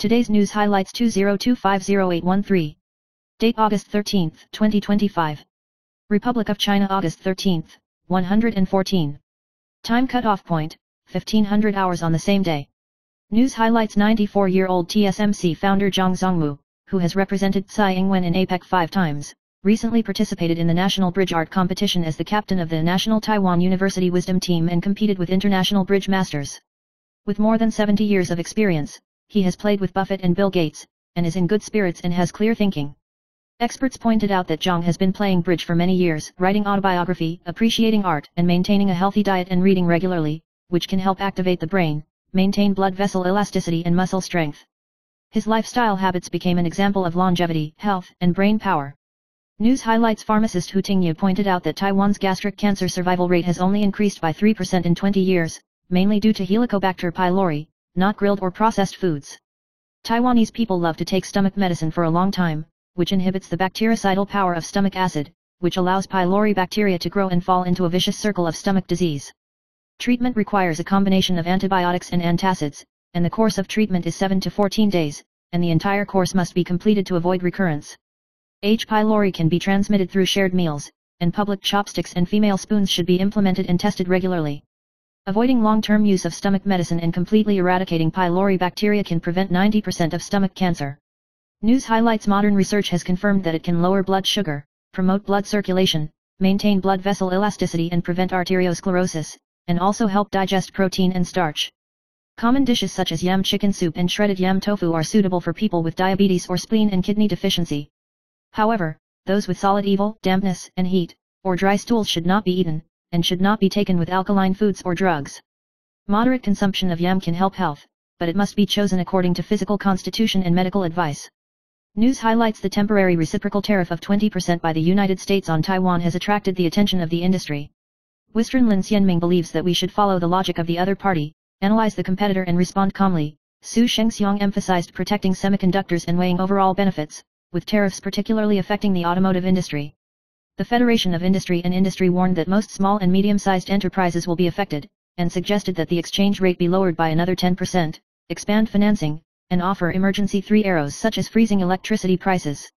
Today's news highlights 20250813. Date August 13, 2025. Republic of China August 13, 114. Time cutoff point, 1500 hours on the same day. News highlights 94-year-old TSMC founder Zhang Zhongmu, who has represented Tsai Ing-wen in APEC 5 times, recently participated in the National Bridge Art Competition as the captain of the National Taiwan University Wisdom Team and competed with international bridge masters. With more than 70 years of experience, he has played with Buffett and Bill Gates, and is in good spirits and has clear thinking. Experts pointed out that Zhang has been playing bridge for many years, writing autobiography, appreciating art, and maintaining a healthy diet and reading regularly, which can help activate the brain, maintain blood vessel elasticity and muscle strength. His lifestyle habits became an example of longevity, health, and brain power. News highlights pharmacist Hu Tingyu pointed out that Taiwan's gastric cancer survival rate has only increased by 3% in 20 years, mainly due to Helicobacter pylori, not grilled or processed foods. Taiwanese people love to take stomach medicine for a long time, which inhibits the bactericidal power of stomach acid, which allows pylori bacteria to grow and fall into a vicious circle of stomach disease. Treatment requires a combination of antibiotics and antacids, and the course of treatment is 7 to 14 days, and the entire course must be completed to avoid recurrence. H. pylori can be transmitted through shared meals, and public chopsticks and female spoons should be implemented and tested regularly. Avoiding long-term use of stomach medicine and completely eradicating pylori bacteria can prevent 90% of stomach cancer. News highlights modern research has confirmed that it can lower blood sugar, promote blood circulation, maintain blood vessel elasticity and prevent arteriosclerosis, and also help digest protein and starch. Common dishes such as yam chicken soup and shredded yam tofu are suitable for people with diabetes or spleen and kidney deficiency. However, those with solid evil, dampness, and heat, or dry stools should not be eaten, and should not be taken with alkaline foods or drugs. Moderate consumption of yam can help health, but it must be chosen according to physical constitution and medical advice. News highlights the temporary reciprocal tariff of 20% by the United States on Taiwan has attracted the attention of the industry. Western Lin Xianming believes that we should follow the logic of the other party, analyze the competitor and respond calmly. Su Shengxiang emphasized protecting semiconductors and weighing overall benefits, with tariffs particularly affecting the automotive industry. The Federation of Industry and Industry warned that most small and medium-sized enterprises will be affected, and suggested that the exchange rate be lowered by another 10%, expand financing, and offer emergency 3 arrows such as freezing electricity prices.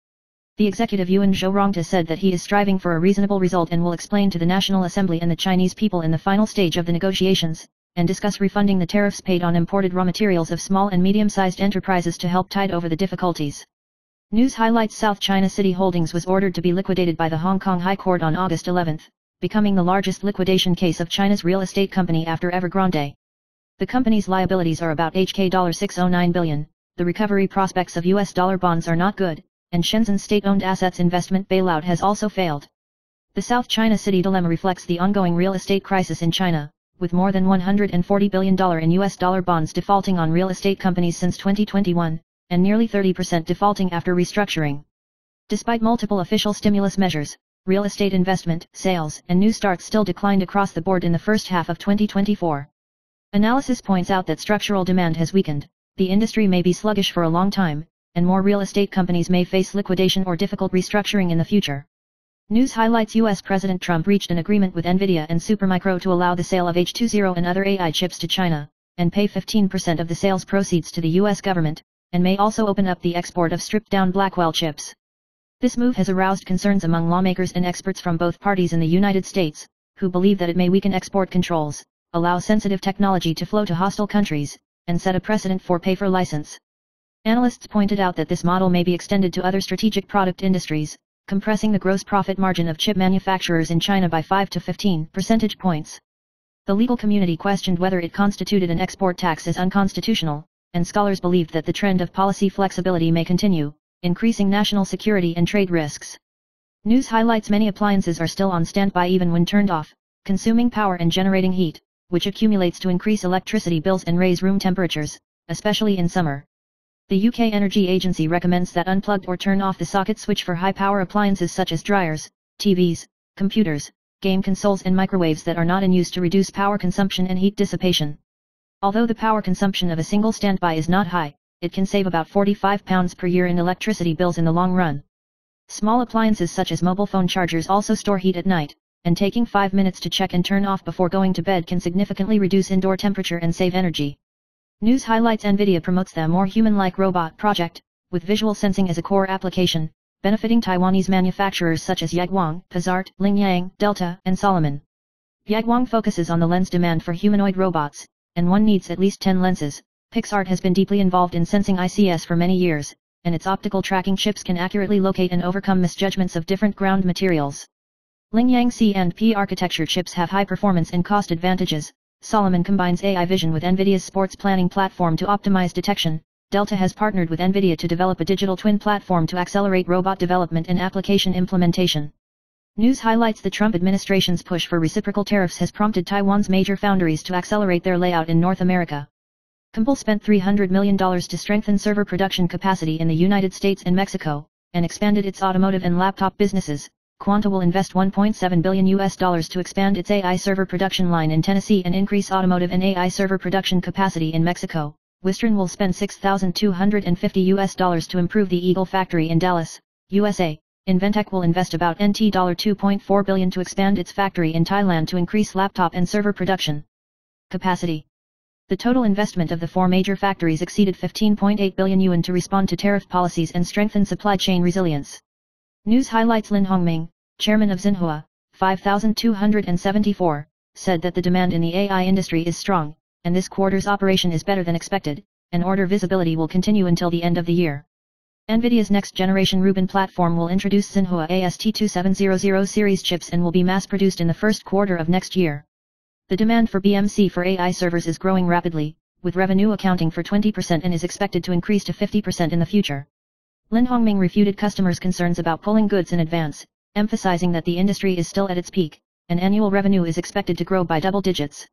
The executive Yuan Zhou said that he is striving for a reasonable result and will explain to the National Assembly and the Chinese people in the final stage of the negotiations, and discuss refunding the tariffs paid on imported raw materials of small and medium-sized enterprises to help tide over the difficulties. News highlights South China City Holdings was ordered to be liquidated by the Hong Kong High Court on August 11, becoming the largest liquidation case of China's real estate company after Evergrande. The company's liabilities are about HK$609 billion, the recovery prospects of US dollar bonds are not good, and Shenzhen's state-owned assets investment bailout has also failed. The South China City dilemma reflects the ongoing real estate crisis in China, with more than $140 billion in US dollar bonds defaulting on real estate companies since 2021. And nearly 30% defaulting after restructuring. Despite multiple official stimulus measures, real estate investment, sales, and new starts still declined across the board in the first half of 2024. Analysis points out that structural demand has weakened, the industry may be sluggish for a long time, and more real estate companies may face liquidation or difficult restructuring in the future. News highlights US President Trump reached an agreement with Nvidia and Supermicro to allow the sale of H20 and other AI chips to China, and pay 15% of the sales proceeds to the US government, and may also open up the export of stripped-down Blackwell chips. This move has aroused concerns among lawmakers and experts from both parties in the United States, who believe that it may weaken export controls, allow sensitive technology to flow to hostile countries, and set a precedent for pay-for-license. Analysts pointed out that this model may be extended to other strategic product industries, compressing the gross profit margin of chip manufacturers in China by 5 to 15 percentage points. The legal community questioned whether it constituted an export tax as unconstitutional, and scholars believed that the trend of policy flexibility may continue, increasing national security and trade risks. News highlights many appliances are still on standby even when turned off, consuming power and generating heat, which accumulates to increase electricity bills and raise room temperatures, especially in summer. The UK Energy Agency recommends that unplugged or turn off the socket switch for high-power appliances such as dryers, TVs, computers, game consoles and microwaves that are not in use to reduce power consumption and heat dissipation. Although the power consumption of a single standby is not high, it can save about £45 per year in electricity bills in the long run. Small appliances such as mobile phone chargers also store heat at night, and taking 5 minutes to check and turn off before going to bed can significantly reduce indoor temperature and save energy. News highlights NVIDIA promotes the More Human-Like Robot project, with visual sensing as a core application, benefiting Taiwanese manufacturers such as Yagwang, Pizart, Lingyang, Delta, and Solomon. Yagwang focuses on the lens demand for humanoid robots, and one needs at least 10 lenses. Pixart has been deeply involved in sensing ICS for many years, and its optical tracking chips can accurately locate and overcome misjudgments of different ground materials. Lingyang C&P architecture chips have high performance and cost advantages. Solomon combines AI vision with NVIDIA's sports planning platform to optimize detection. Delta has partnered with NVIDIA to develop a digital twin platform to accelerate robot development and application implementation. News highlights the Trump administration's push for reciprocal tariffs has prompted Taiwan's major foundries to accelerate their layout in North America. Compal spent $300 million to strengthen server production capacity in the United States and Mexico, and expanded its automotive and laptop businesses. Quanta will invest $1.7 billion to expand its AI server production line in Tennessee and increase automotive and AI server production capacity in Mexico. Wistron will spend $6,250 to improve the Eagle factory in Dallas, USA. Inventec will invest about $2.4 billion to expand its factory in Thailand to increase laptop and server production capacity. The total investment of the four major factories exceeded 15.8 billion yuan to respond to tariff policies and strengthen supply chain resilience. News highlights Lin Hongming, chairman of Xinhua, 5274, said that the demand in the AI industry is strong, and this quarter's operation is better than expected, and order visibility will continue until the end of the year. NVIDIA's next-generation Rubin platform will introduce Xinhua AST2700 series chips and will be mass-produced in the first quarter of next year. The demand for BMC for AI servers is growing rapidly, with revenue accounting for 20% and is expected to increase to 50% in the future. Lin Hongming refuted customers' concerns about pulling goods in advance, emphasizing that the industry is still at its peak, and annual revenue is expected to grow by double digits.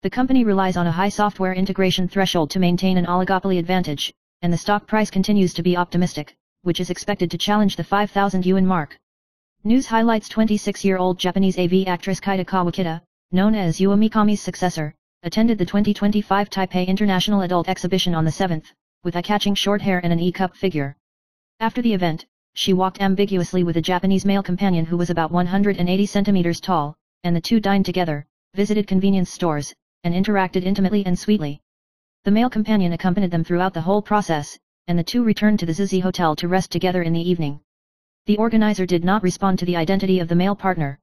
The company relies on a high software integration threshold to maintain an oligopoly advantage, and the stock price continues to be optimistic, which is expected to challenge the 5,000 yuan mark. News highlights 26-year-old Japanese AV actress Kaida Kawakita, known as Yua Mikami's successor, attended the 2025 Taipei International Adult Exhibition on the 7th, with eye-catching short hair and an E-cup figure. After the event, she walked ambiguously with a Japanese male companion who was about 180 centimeters tall, and the two dined together, visited convenience stores, and interacted intimately and sweetly. The male companion accompanied them throughout the whole process, and the two returned to the Zizi Hotel to rest together in the evening. The organizer did not respond to the identity of the male partner.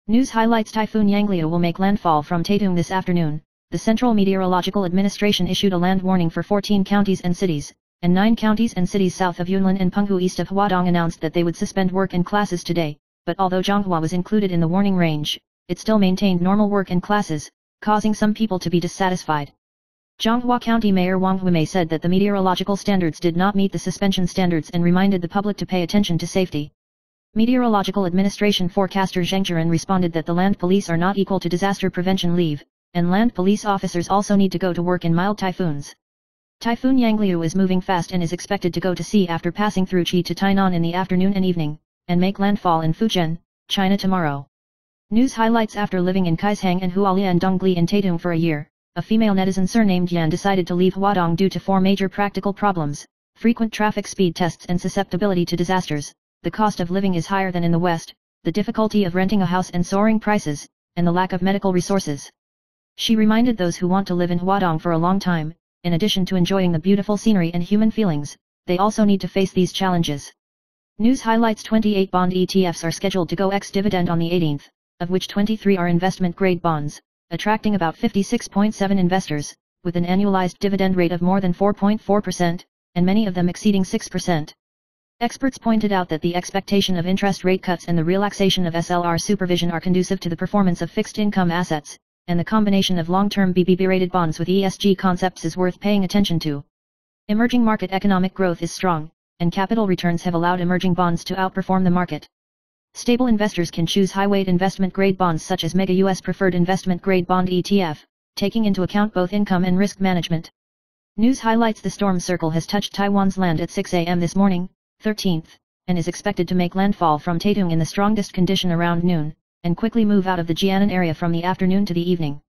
News highlights Typhoon Yanglio will make landfall from Taitung this afternoon. The Central Meteorological Administration issued a land warning for 14 counties and cities, and 9 counties and cities south of Yunlin and Penghu east of Huadong announced that they would suspend work and classes today, but although Zhonghua was included in the warning range, it still maintained normal work and classes, causing some people to be dissatisfied. Zhonghua County Mayor Wang Huimei said that the meteorological standards did not meet the suspension standards and reminded the public to pay attention to safety. Meteorological Administration forecaster Zheng Zhiren responded that the land police are not equal to disaster prevention leave, and land police officers also need to go to work in mild typhoons. Typhoon Yanglio is moving fast and is expected to go to sea after passing through Chi to Tainan in the afternoon and evening, and make landfall in Fujian, China tomorrow. News highlights after living in Kaishang and Hualien Dongli in Taitung for a year, a female netizen surnamed Yan decided to leave Huadong due to 4 major practical problems: frequent traffic speed tests and susceptibility to disasters. The cost of living is higher than in the West, the difficulty of renting a house and soaring prices, and the lack of medical resources. She reminded those who want to live in Huadong for a long time, in addition to enjoying the beautiful scenery and human feelings, they also need to face these challenges. News highlights 28 bond ETFs are scheduled to go ex-dividend on the 18th, of which 23 are investment-grade bonds, attracting about 56.7 investors, with an annualized dividend rate of more than 4.4%, and many of them exceeding 6%. Experts pointed out that the expectation of interest rate cuts and the relaxation of SLR supervision are conducive to the performance of fixed income assets, and the combination of long-term BBB-rated bonds with ESG concepts is worth paying attention to. Emerging market economic growth is strong, and capital returns have allowed emerging bonds to outperform the market. Stable investors can choose high-weight investment-grade bonds such as Mega US Preferred Investment Grade Bond ETF, taking into account both income and risk management. News highlights the storm circle has touched Taiwan's land at 6 a.m. this morning, 13th, and is expected to make landfall from Taitung in the strongest condition around noon, and quickly move out of the Jianan area from the afternoon to the evening.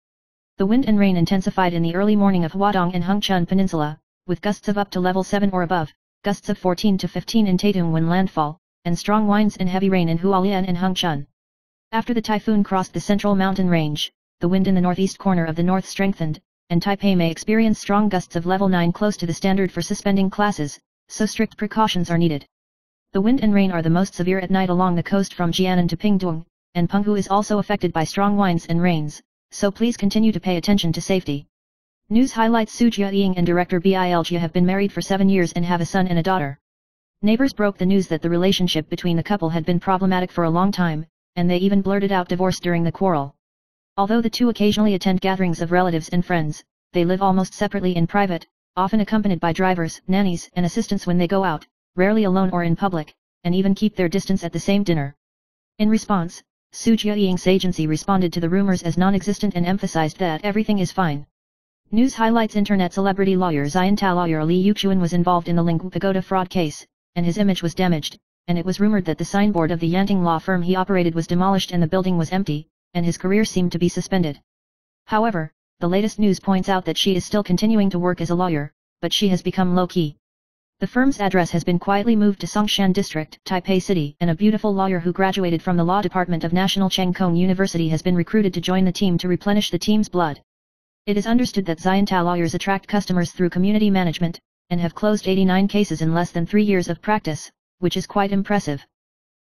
The wind and rain intensified in the early morning of Huadong and Hengchun Peninsula, with gusts of up to level 7 or above, gusts of 14 to 15 in Taitung when landfall, and strong winds and heavy rain in Hualien and Hengchun. After the typhoon crossed the central mountain range, the wind in the northeast corner of the north strengthened, and Taipei may experience strong gusts of level 9 close to the standard for suspending classes, so strict precautions are needed. The wind and rain are the most severe at night along the coast from Jianan to Pingtung, and Penghu is also affected by strong winds and rains, so please continue to pay attention to safety. News highlights: Su Jiaying and director Biljia have been married for 7 years and have a son and a daughter. Neighbors broke the news that the relationship between the couple had been problematic for a long time, and they even blurted out divorce during the quarrel. Although the two occasionally attend gatherings of relatives and friends, they live almost separately in private, often accompanied by drivers, nannies, and assistants when they go out, rarely alone or in public, and even keep their distance at the same dinner. In response, Su Jiaying's agency responded to the rumors as non-existent and emphasized that everything is fine. News highlights: internet celebrity lawyer Xiantao lawyer Li Yuquan was involved in the Ling Pagoda fraud case, and his image was damaged, and it was rumored that the signboard of the Yanting law firm he operated was demolished and the building was empty, and his career seemed to be suspended. However, the latest news points out that she is still continuing to work as a lawyer, but she has become low-key. The firm's address has been quietly moved to Songshan District, Taipei City, and a beautiful lawyer who graduated from the law department of National Cheng Kung University has been recruited to join the team to replenish the team's blood. It is understood that Xiantao lawyers attract customers through community management, and have closed 89 cases in less than 3 years of practice, which is quite impressive.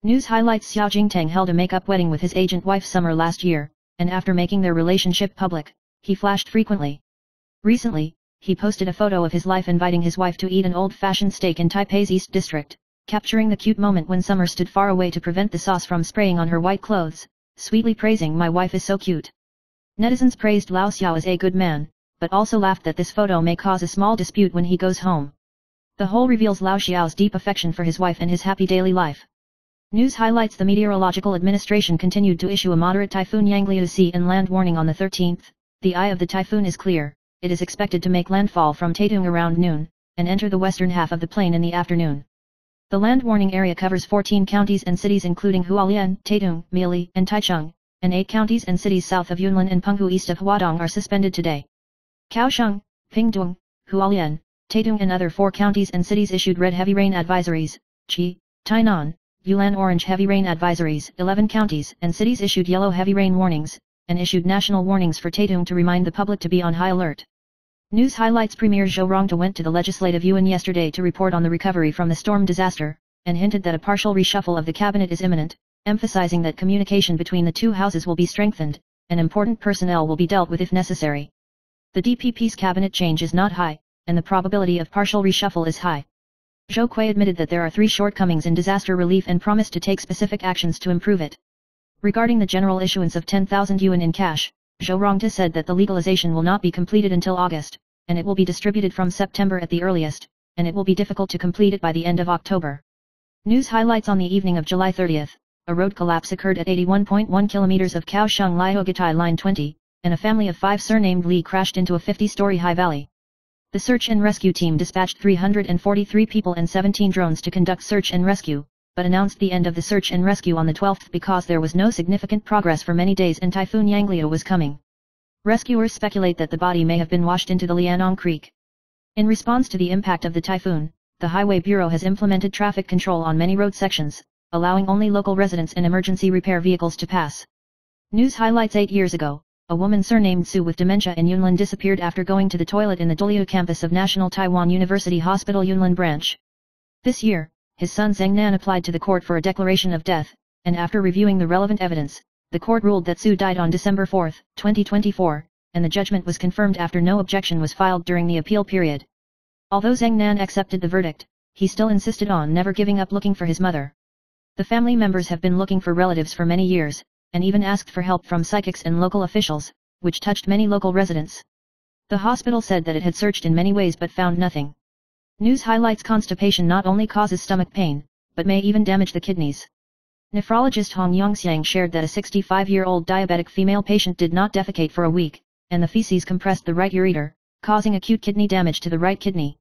News highlights: Xiao Jingtang held a make-up wedding with his agent wife summer last year, and after making their relationship public, he flashed frequently. Recently, he posted a photo of his life inviting his wife to eat an old-fashioned steak in Taipei's East District, capturing the cute moment when Summer stood far away to prevent the sauce from spraying on her white clothes, sweetly praising, "My wife is so cute." Netizens praised Lao Xiao as a good man, but also laughed that this photo may cause a small dispute when he goes home. The whole reveals Lao Xiao's deep affection for his wife and his happy daily life. News highlights: the Meteorological Administration continued to issue a moderate typhoon Yangliu sea and land warning on the 13th. The eye of the typhoon is clear. It is expected to make landfall from Taitung around noon, and enter the western half of the plain in the afternoon. The land warning area covers 14 counties and cities including Hualien, Taitung, Miili, and Taichung, and 8 counties and cities south of Yunlin and Penghu east of Huadong are suspended today. Kaohsiung, Pingtung, Hualien, Taitung and other 4 counties and cities issued red heavy rain advisories. Qi, Tainan, Yunnan orange heavy rain advisories. 11 counties and cities issued yellow heavy rain warnings, and issued national warnings for Taitung to remind the public to be on high alert. News highlights: Premier Zhou Rongde went to the Legislative Yuan yesterday to report on the recovery from the storm disaster, and hinted that a partial reshuffle of the cabinet is imminent, emphasizing that communication between the two houses will be strengthened, and important personnel will be dealt with if necessary. The DPP's cabinet change is not high, and the probability of partial reshuffle is high. Zhou Kui admitted that there are 3 shortcomings in disaster relief and promised to take specific actions to improve it. Regarding the general issuance of 10,000 yuan in cash, Zhou Rongde said that the legalization will not be completed until August, and it will be distributed from September at the earliest, and it will be difficult to complete it by the end of October. News highlights: on the evening of July 30th, a road collapse occurred at 81.1 kilometers of Kaohsiung Liuogatai Line 20, and a family of 5 surnamed Li crashed into a 50-story high valley. The search and rescue team dispatched 343 people and 17 drones to conduct search and rescue, but announced the end of the search and rescue on the 12th because there was no significant progress for many days and Typhoon Yangliu was coming. Rescuers speculate that the body may have been washed into the Lianong Creek. In response to the impact of the typhoon, the Highway Bureau has implemented traffic control on many road sections, allowing only local residents and emergency repair vehicles to pass. News highlights: 8 years ago, a woman surnamed Su with dementia in Yunlin disappeared after going to the toilet in the Duliu campus of National Taiwan University Hospital Yunlin branch. This year, his son Zhang Nan applied to the court for a declaration of death, and after reviewing the relevant evidence, the court ruled that Su died on December 4, 2024, and the judgment was confirmed after no objection was filed during the appeal period. Although Zhang Nan accepted the verdict, he still insisted on never giving up looking for his mother. The family members have been looking for relatives for many years, and even asked for help from psychics and local officials, which touched many local residents. The hospital said that it had searched in many ways but found nothing. News highlights: constipation not only causes stomach pain, but may even damage the kidneys. Nephrologist Hong Yongxiang shared that a 65-year-old diabetic female patient did not defecate for a week, and the feces compressed the right ureter, causing acute kidney damage to the right kidney.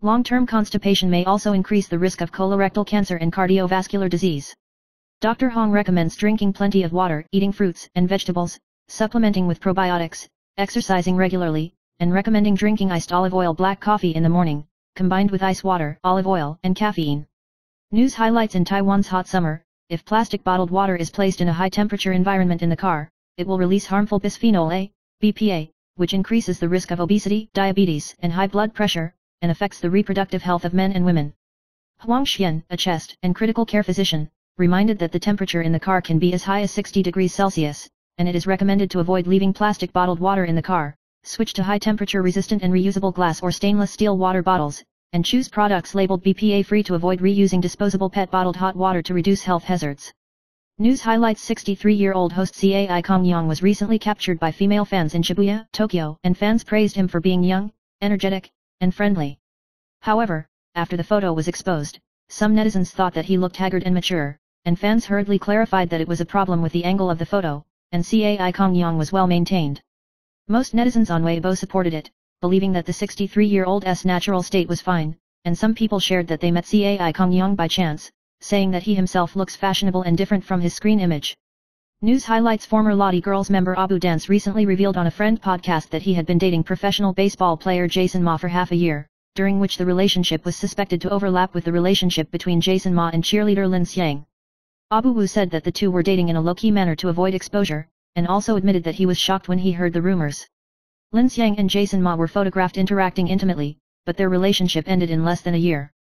Long-term constipation may also increase the risk of colorectal cancer and cardiovascular disease. Dr. Hong recommends drinking plenty of water, eating fruits and vegetables, supplementing with probiotics, exercising regularly, and recommending drinking iced olive oil black coffee in the morning, combined with ice water, olive oil, and caffeine. News highlights: in Taiwan's hot summer, if plastic bottled water is placed in a high-temperature environment in the car, it will release harmful bisphenol A, BPA, which increases the risk of obesity, diabetes, and high blood pressure, and affects the reproductive health of men and women. Huang Xian, a chest and critical care physician, reminded that the temperature in the car can be as high as 60 degrees Celsius, and it is recommended to avoid leaving plastic bottled water in the car, switch to high temperature resistant and reusable glass or stainless steel water bottles, and choose products labeled BPA free to avoid reusing disposable PET bottled hot water to reduce health hazards. News highlights: 63-year-old host Cai Kong Yang was recently captured by female fans in Shibuya, Tokyo, and fans praised him for being young, energetic, and friendly. However, after the photo was exposed, some netizens thought that he looked haggard and mature, and fans hurriedly clarified that it was a problem with the angle of the photo, and Cai Kong Yang was well maintained. Most netizens on Weibo supported it, believing that the 63-year-old's natural state was fine, and some people shared that they met Cai Kong Yang by chance, saying that he himself looks fashionable and different from his screen image. News highlights: former Lottie Girls member Abu Dance recently revealed on a Friend podcast that he had been dating professional baseball player Jason Ma for half a year, during which the relationship was suspected to overlap with the relationship between Jason Ma and cheerleader Lin Xiang. Abu Wu said that the two were dating in a low-key manner to avoid exposure, and also admitted that he was shocked when he heard the rumors. Lin Xiang and Jason Ma were photographed interacting intimately, but their relationship ended in less than a year.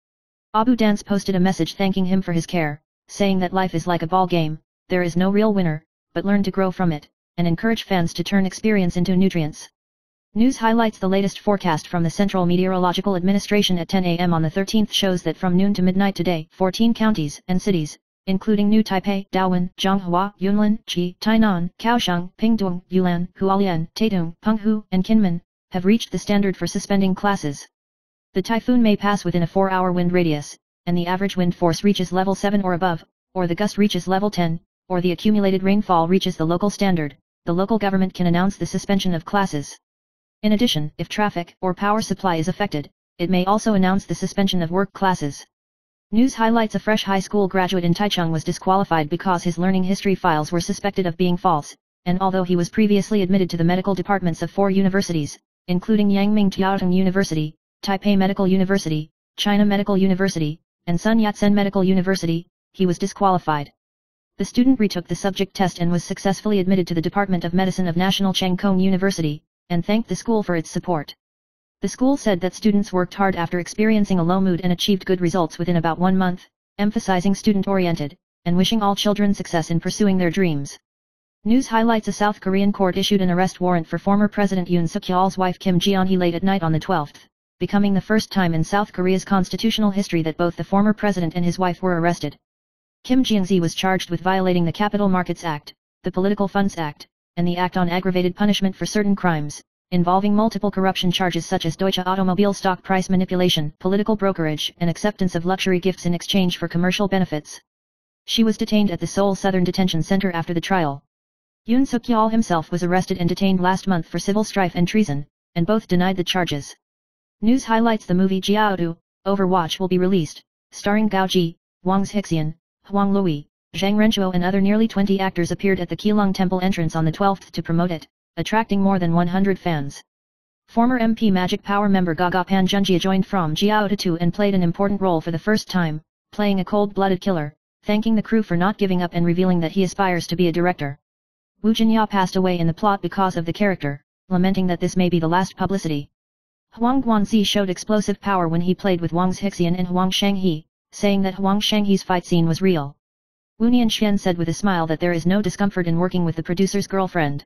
Abu Dance posted a message thanking him for his care, saying that life is like a ball game, there is no real winner, but learn to grow from it, and encourage fans to turn experience into nutrients. News highlights: the latest forecast from the Central Meteorological Administration at 10 a.m. on the 13th shows that from noon to midnight today, 14 counties and cities, including New Taipei, Dawan, Zhonghua, Yunlin, Qi, Tainan, Kaohsiung, Pingtung, Yulan, Hualien, Taitung, Penghu, and Kinmen, have reached the standard for suspending classes. The typhoon may pass within a 4-hour wind radius, and the average wind force reaches level 7 or above, or the gust reaches level 10, or the accumulated rainfall reaches the local standard. The local government can announce the suspension of classes. In addition, if traffic or power supply is affected, it may also announce the suspension of work classes. News highlights: a fresh high school graduate in Taichung was disqualified because his learning history files were suspected of being false, and although he was previously admitted to the medical departments of 4 universities, including Yangming Jiaotong University, Taipei Medical University, China Medical University, and Sun Yat-sen Medical University, he was disqualified. The student retook the subject test and was successfully admitted to the Department of Medicine of National Cheng Kung University, and thanked the school for its support. The school said that students worked hard after experiencing a low mood and achieved good results within about 1 month, emphasizing student-oriented, and wishing all children success in pursuing their dreams. News highlights: a South Korean court issued an arrest warrant for former President Yoon Suk-yeol's wife Kim Ji-yeon late at night on the 12th, becoming the first time in South Korea's constitutional history that both the former president and his wife were arrested. Kim Ji-yeon was charged with violating the Capital Markets Act, the Political Funds Act, and the Act on Aggravated Punishment for Certain Crimes, involving multiple corruption charges such as Deutsche Automobile stock price manipulation, political brokerage, and acceptance of luxury gifts in exchange for commercial benefits. She was detained at the Seoul Southern Detention Center after the trial. Yoon Suk-yeol himself was arrested and detained last month for civil strife and treason, and both denied the charges. News highlights: the movie Jiaodu, Overwatch will be released, starring Gao Ji, Wang Xixian, Huang Lui, Zhang Renchuo and other nearly 20 actors appeared at the Keelung Temple entrance on the 12th to promote it, attracting more than 100 fans. Former MP Magic Power member Gaga Pan Junjia joined from Jiaodu 2 and played an important role for the first time, playing a cold-blooded killer, thanking the crew for not giving up and revealing that he aspires to be a director. Wu Jinya passed away in the plot because of the character, lamenting that this may be the last publicity. Huang Guanzi showed explosive power when he played with Wang Xixian and Huang Shanghe, saying that Huang Shanghe's fight scene was real. Wu Nianxian said with a smile that there is no discomfort in working with the producer's girlfriend.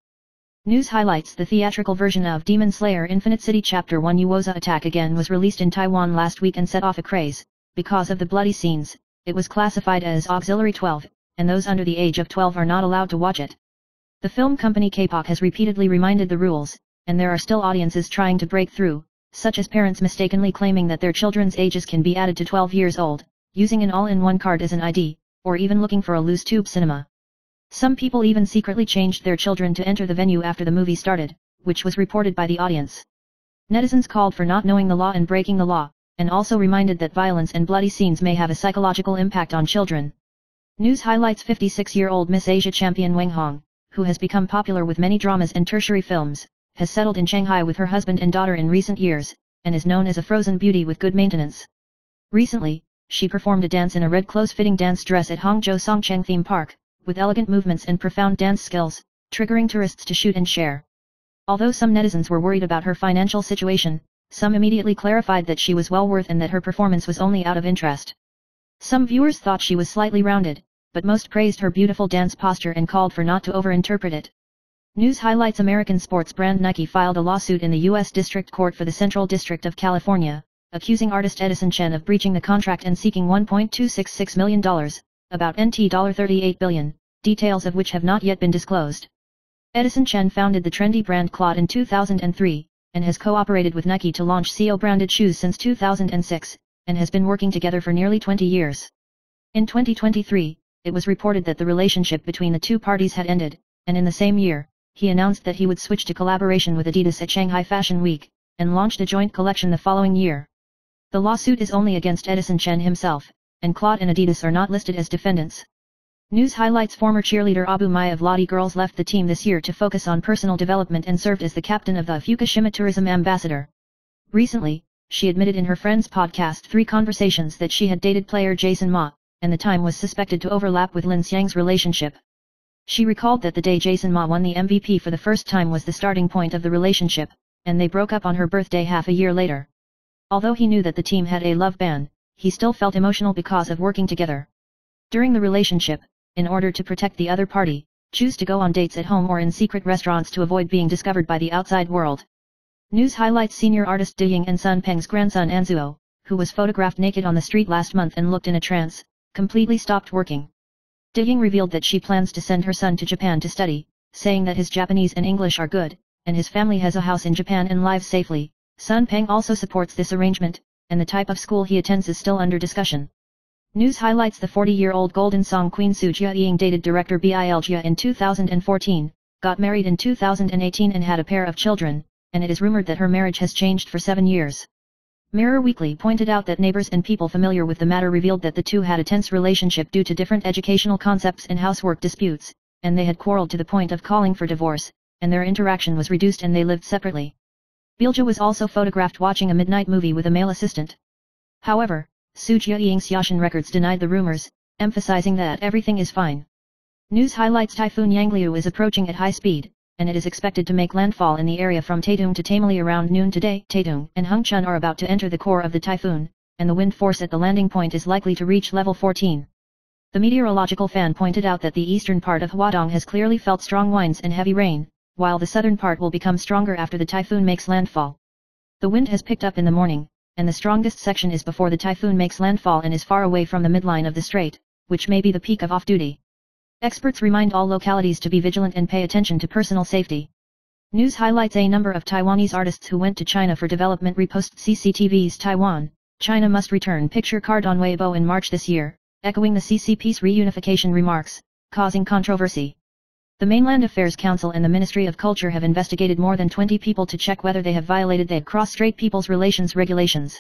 News highlights: the theatrical version of Demon Slayer Infinite City Chapter 1 Yuoza Attack Again was released in Taiwan last week and set off a craze. Because of the bloody scenes, it was classified as Auxiliary 12, and those under the age of 12 are not allowed to watch it. The film company K-pop has repeatedly reminded the rules, and there are still audiences trying to break through, such as parents mistakenly claiming that their children's ages can be added to 12 years old, using an all-in-one card as an ID, or even looking for a loose tube cinema. Some people even secretly changed their children to enter the venue after the movie started, which was reported by the audience. Netizens called for not knowing the law and breaking the law, and also reminded that violence and bloody scenes may have a psychological impact on children. News highlights: 56-year-old Miss Asia champion Wang Hong, who has become popular with many dramas and tertiary films, has settled in Shanghai with her husband and daughter in recent years, and is known as a frozen beauty with good maintenance. Recently, she performed a dance in a red close-fitting dance dress at Hangzhou Songcheng Theme Park, with elegant movements and profound dance skills, triggering tourists to shoot and share. Although some netizens were worried about her financial situation, some immediately clarified that she was well worth and that her performance was only out of interest. Some viewers thought she was slightly rounded, but most praised her beautiful dance posture and called for not to overinterpret it. News highlights: American sports brand Nike filed a lawsuit in the U.S. District Court for the Central District of California, accusing artist Edison Chen of breaching the contract and seeking $1.266 million, about $38 billion, details of which have not yet been disclosed. Edison Chen founded the trendy brand Claude in 2003, and has cooperated with Nike to launch CO-branded shoes since 2006, and has been working together for nearly 20 years. In 2023, it was reported that the relationship between the two parties had ended, and in the same year, he announced that he would switch to collaboration with Adidas at Shanghai Fashion Week, and launched a joint collection the following year. The lawsuit is only against Edison Chen himself, and Claude and Adidas are not listed as defendants. News highlights: Former cheerleader Abu Maya of Lottie Girls left the team this year to focus on personal development and served as the captain of the Fukushima Tourism Ambassador. Recently, she admitted in her friend's podcast 3 Conversations that she had dated player Jason Ma, and the time was suspected to overlap with Lin Xiang's relationship. She recalled that the day Jason Ma won the MVP for the first time was the starting point of the relationship, and they broke up on her birthday half a year later. Although he knew that the team had a love ban, he still felt emotional because of working together. During the relationship, in order to protect the other party, choose to go on dates at home or in secret restaurants to avoid being discovered by the outside world. News highlights: Senior artist De Ying and Sun Peng's grandson Anzuo, who was photographed naked on the street last month and looked in a trance, completely stopped working. De Ying revealed that she plans to send her son to Japan to study, saying that his Japanese and English are good, and his family has a house in Japan and lives safely. Sun Peng also supports this arrangement, and the type of school he attends is still under discussion. News highlights: The 40-year-old Golden Song Queen Su Jia-ying dated director Bil Jia in 2014, got married in 2018 and had a pair of children, and it is rumored that her marriage has changed for 7 years. Mirror Weekly pointed out that neighbors and people familiar with the matter revealed that the two had a tense relationship due to different educational concepts and housework disputes, and they had quarreled to the point of calling for divorce, and their interaction was reduced and they lived separately. Bilja was also photographed watching a midnight movie with a male assistant. However, Su Jia-ying's Yashin Records denied the rumors, emphasizing that everything is fine. News highlights: Typhoon Yangliu is approaching at high speed, and it is expected to make landfall in the area from Taitung to Tamili around noon today. Taitung and Hengchun are about to enter the core of the typhoon, and the wind force at the landing point is likely to reach level 14. The meteorological fan pointed out that the eastern part of Huadong has clearly felt strong winds and heavy rain, while the southern part will become stronger after the typhoon makes landfall. The wind has picked up in the morning, and the strongest section is before the typhoon makes landfall and is far away from the midline of the strait, which may be the peak of off-duty. Experts remind all localities to be vigilant and pay attention to personal safety. News highlights: A number of Taiwanese artists who went to China for development repost CCTV's Taiwan, China must return picture card on Weibo in March this year, echoing the CCP's reunification remarks, causing controversy. The Mainland Affairs Council and the Ministry of Culture have investigated more than 20 people to check whether they have violated the Cross-Strait People's Relations regulations.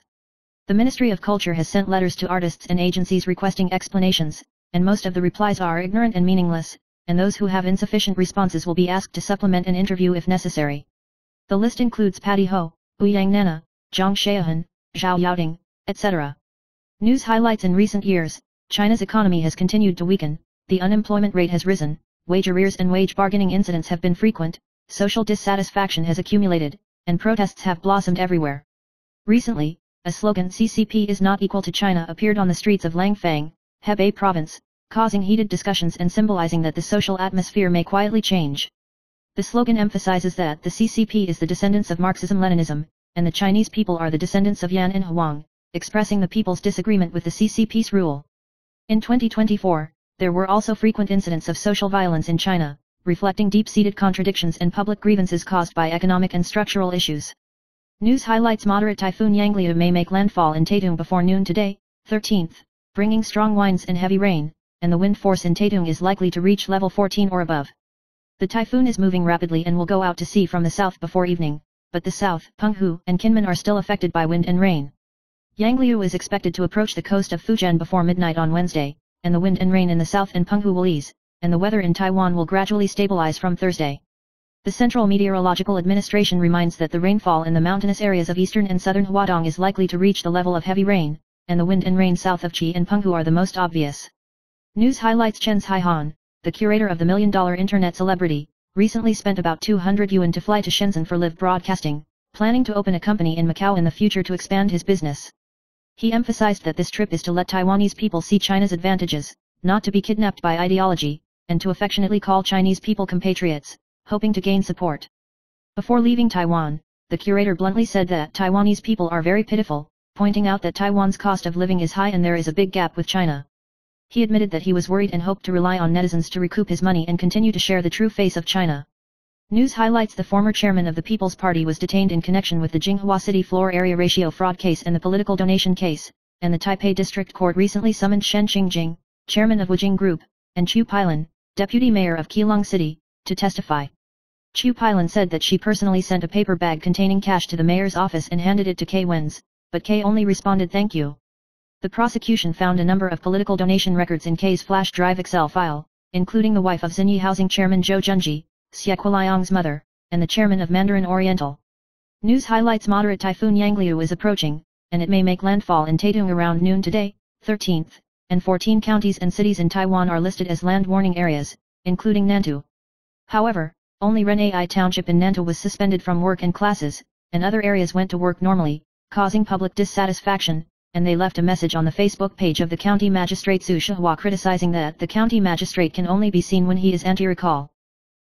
The Ministry of Culture has sent letters to artists and agencies requesting explanations, and most of the replies are ignorant and meaningless, and those who have insufficient responses will be asked to supplement an interview if necessary. The list includes Patty Ho, Ouyang Nana, Zhang Xiaohan, Zhao Yaoding, etc. News highlights: In recent years, China's economy has continued to weaken, the unemployment rate has risen, wage arrears and wage bargaining incidents have been frequent, social dissatisfaction has accumulated, and protests have blossomed everywhere. Recently, a slogan "CCP is not equal to China" appeared on the streets of Langfang, Hebei province, causing heated discussions and symbolizing that the social atmosphere may quietly change. The slogan emphasizes that the CCP is the descendants of Marxism-Leninism, and the Chinese people are the descendants of Yan and Huang, expressing the people's disagreement with the CCP's rule. In 2024, there were also frequent incidents of social violence in China, reflecting deep-seated contradictions and public grievances caused by economic and structural issues. News highlights: Moderate Typhoon Yangliu may make landfall in Taitung before noon today, 13th, bringing strong winds and heavy rain, and the wind force in Taitung is likely to reach level 14 or above. The typhoon is moving rapidly and will go out to sea from the south before evening, but the south, Penghu, and Kinmen are still affected by wind and rain. Yangliu is expected to approach the coast of Fujian before midnight on Wednesday, and the wind and rain in the south and Penghu will ease, and the weather in Taiwan will gradually stabilize from Thursday. The Central Meteorological Administration reminds that the rainfall in the mountainous areas of eastern and southern Huadong is likely to reach the level of heavy rain, and the wind and rain south of Qi and Penghu are the most obvious. News highlights: Chen Haihan, the curator of the $1 Million Internet Celebrity, recently spent about 200 yuan to fly to Shenzhen for live broadcasting, planning to open a company in Macau in the future to expand his business. He emphasized that this trip is to let Taiwanese people see China's advantages, not to be kidnapped by ideology, and to affectionately call Chinese people compatriots, hoping to gain support. Before leaving Taiwan, the curator bluntly said that Taiwanese people are very pitiful, pointing out that Taiwan's cost of living is high and there is a big gap with China. He admitted that he was worried and hoped to rely on netizens to recoup his money and continue to share the true face of China. News highlights: the former chairman of the People's Party was detained in connection with the Jinghua City floor area ratio fraud case and the political donation case, and the Taipei District Court recently summoned Shen Qingjing, chairman of Wujing Group, and Chu Pailan, deputy mayor of Keelung City, to testify. Chu Pailan said that she personally sent a paper bag containing cash to the mayor's office and handed it to K Wenz, but K only responded thank you. The prosecution found a number of political donation records in K's flash drive Excel file, including the wife of Xinyi Housing Chairman Zhou Junji, Xie Kuliang's mother, and the chairman of Mandarin Oriental. News highlights: moderate typhoon Yangliu is approaching, and it may make landfall in Taitung around noon today. 13th, and 14 counties and cities in Taiwan are listed as land warning areas, including Nantou. However, only Renai Township in Nantou was suspended from work and classes, and other areas went to work normally, causing public dissatisfaction, and they left a message on the Facebook page of the county magistrate Su Shihua criticizing that the county magistrate can only be seen when he is anti-recall.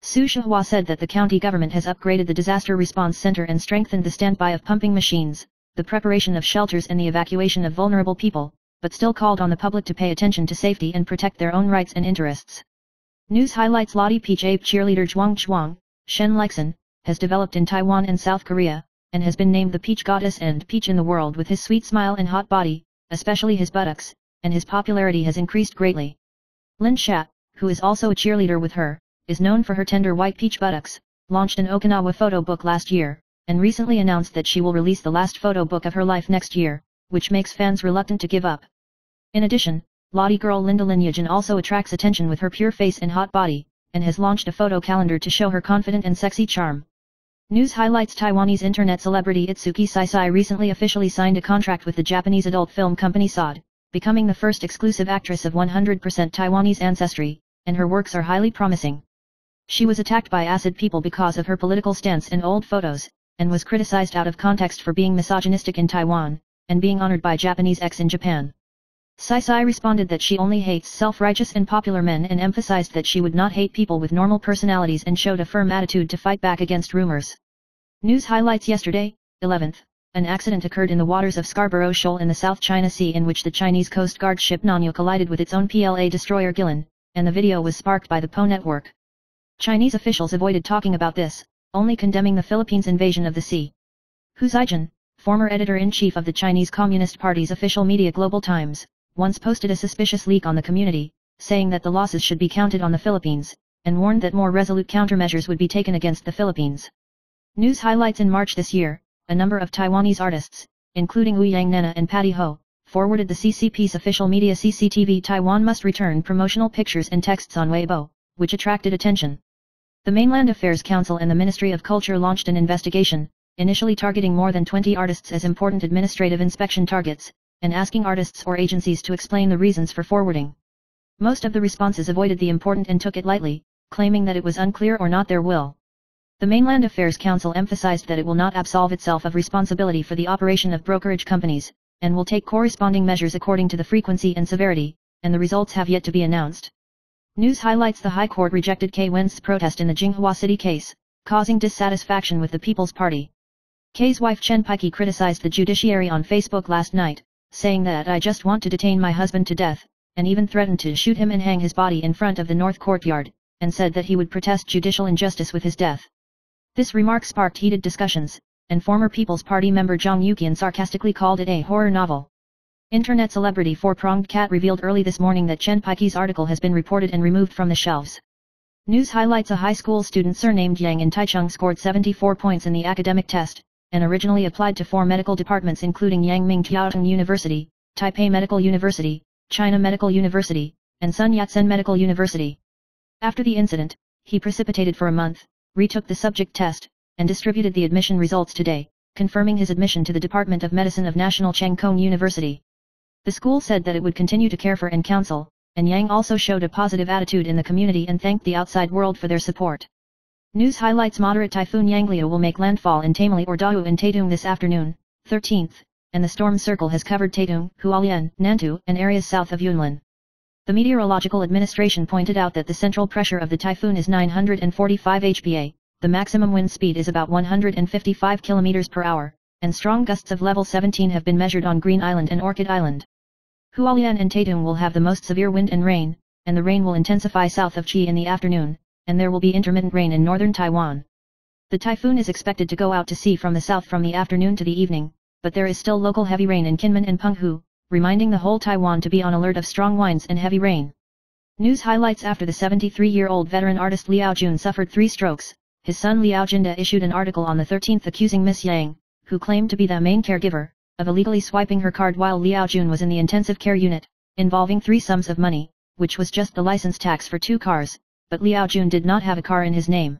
Su Shihua said that the county government has upgraded the disaster response center and strengthened the standby of pumping machines, the preparation of shelters and the evacuation of vulnerable people, but still called on the public to pay attention to safety and protect their own rights and interests. News highlights: Lottie Peach Ape cheerleader Zhuang Chuang, Shen Leixin, has developed in Taiwan and South Korea, and has been named the Peach Goddess and Peach in the world with his sweet smile and hot body, especially his buttocks, and his popularity has increased greatly. Lin Sha, who is also a cheerleader with her, is known for her tender white peach buttocks, launched an Okinawa photo book last year, and recently announced that she will release the last photo book of her life next year, which makes fans reluctant to give up. In addition, Lottie girl Linda Linyajin also attracts attention with her pure face and hot body, and has launched a photo calendar to show her confident and sexy charm. News highlights: Taiwanese internet celebrity Itsuki Saisai recently officially signed a contract with the Japanese adult film company SOD, becoming the first exclusive actress of 100% Taiwanese ancestry, and her works are highly promising. She was attacked by acid people because of her political stance and old photos, and was criticized out of context for being misogynistic in Taiwan, and being honored by Japanese X in Japan. Saisai responded that she only hates self-righteous and popular men and emphasized that she would not hate people with normal personalities and showed a firm attitude to fight back against rumors. News highlights: yesterday, 11th, an accident occurred in the waters of Scarborough Shoal in the South China Sea in which the Chinese Coast Guard ship Nanyu collided with its own PLA destroyer Gillan, and the video was sparked by the Po network. Chinese officials avoided talking about this, only condemning the Philippines' invasion of the sea. Hu Zijian, former editor-in-chief of the Chinese Communist Party's official media Global Times, once posted a suspicious leak on the community, saying that the losses should be counted on the Philippines, and warned that more resolute countermeasures would be taken against the Philippines. News highlights: in March this year, a number of Taiwanese artists, including Wu Yang Nena and Patty Ho, forwarded the CCP's official media CCTV Taiwan Must Return promotional pictures and texts on Weibo, which attracted attention. The Mainland Affairs Council and the Ministry of Culture launched an investigation, initially targeting more than 20 artists as important administrative inspection targets, and asking artists or agencies to explain the reasons for forwarding. Most of the responses avoided the important and took it lightly, claiming that it was unclear or not their will. The Mainland Affairs Council emphasized that it will not absolve itself of responsibility for the operation of brokerage companies, and will take corresponding measures according to the frequency and severity, and the results have yet to be announced. News highlights: the High Court rejected K Wen's protest in the Jinghua City case, causing dissatisfaction with the People's Party. K's wife Chen Pike criticized the judiciary on Facebook last night, saying that "I just want to detain my husband to death," and even threatened to shoot him and hang his body in front of the North Courtyard, and said that he would protest judicial injustice with his death. This remark sparked heated discussions, and former People's Party member Zhang Yuqian sarcastically called it a horror novel. Internet celebrity Four-Pronged Cat revealed early this morning that Chen Pike's article has been reported and removed from the shelves. News highlights: a high school student surnamed Yang in Taichung scored 74 points in the academic test, and originally applied to 4 medical departments including Yangming Jiaotong University, Taipei Medical University, China Medical University, and Sun Yat-sen Medical University. After the incident, he precipitated for a month, retook the subject test, and distributed the admission results today, confirming his admission to the Department of Medicine of National Cheng Kung University. The school said that it would continue to care for and counsel, and Yang also showed a positive attitude in the community and thanked the outside world for their support. News highlights moderate typhoon Yangliu will make landfall in Tamili or Dao in Taitung this afternoon, 13th, and the storm circle has covered Taitung, Hualien, Nantou, and areas south of Yunlin. The Meteorological Administration pointed out that the central pressure of the typhoon is 945 HPA, the maximum wind speed is about 155 km per hour, and strong gusts of level 17 have been measured on Green Island and Orchid Island. Hualien and Taitung will have the most severe wind and rain, and the rain will intensify south of Chi in the afternoon, and there will be intermittent rain in northern Taiwan. The typhoon is expected to go out to sea from the south from the afternoon to the evening, but there is still local heavy rain in Kinmen and Penghu, reminding the whole Taiwan to be on alert of strong winds and heavy rain. News highlights after the 73-year-old veteran artist Liao Jun suffered 3 strokes, his son Liao Jinda issued an article on the 13th accusing Miss Yang, who claimed to be the main caregiver, of illegally swiping her card while Liao Jun was in the intensive care unit, involving 3 sums of money, which was just the license tax for 2 cars, but Liao Jun did not have a car in his name.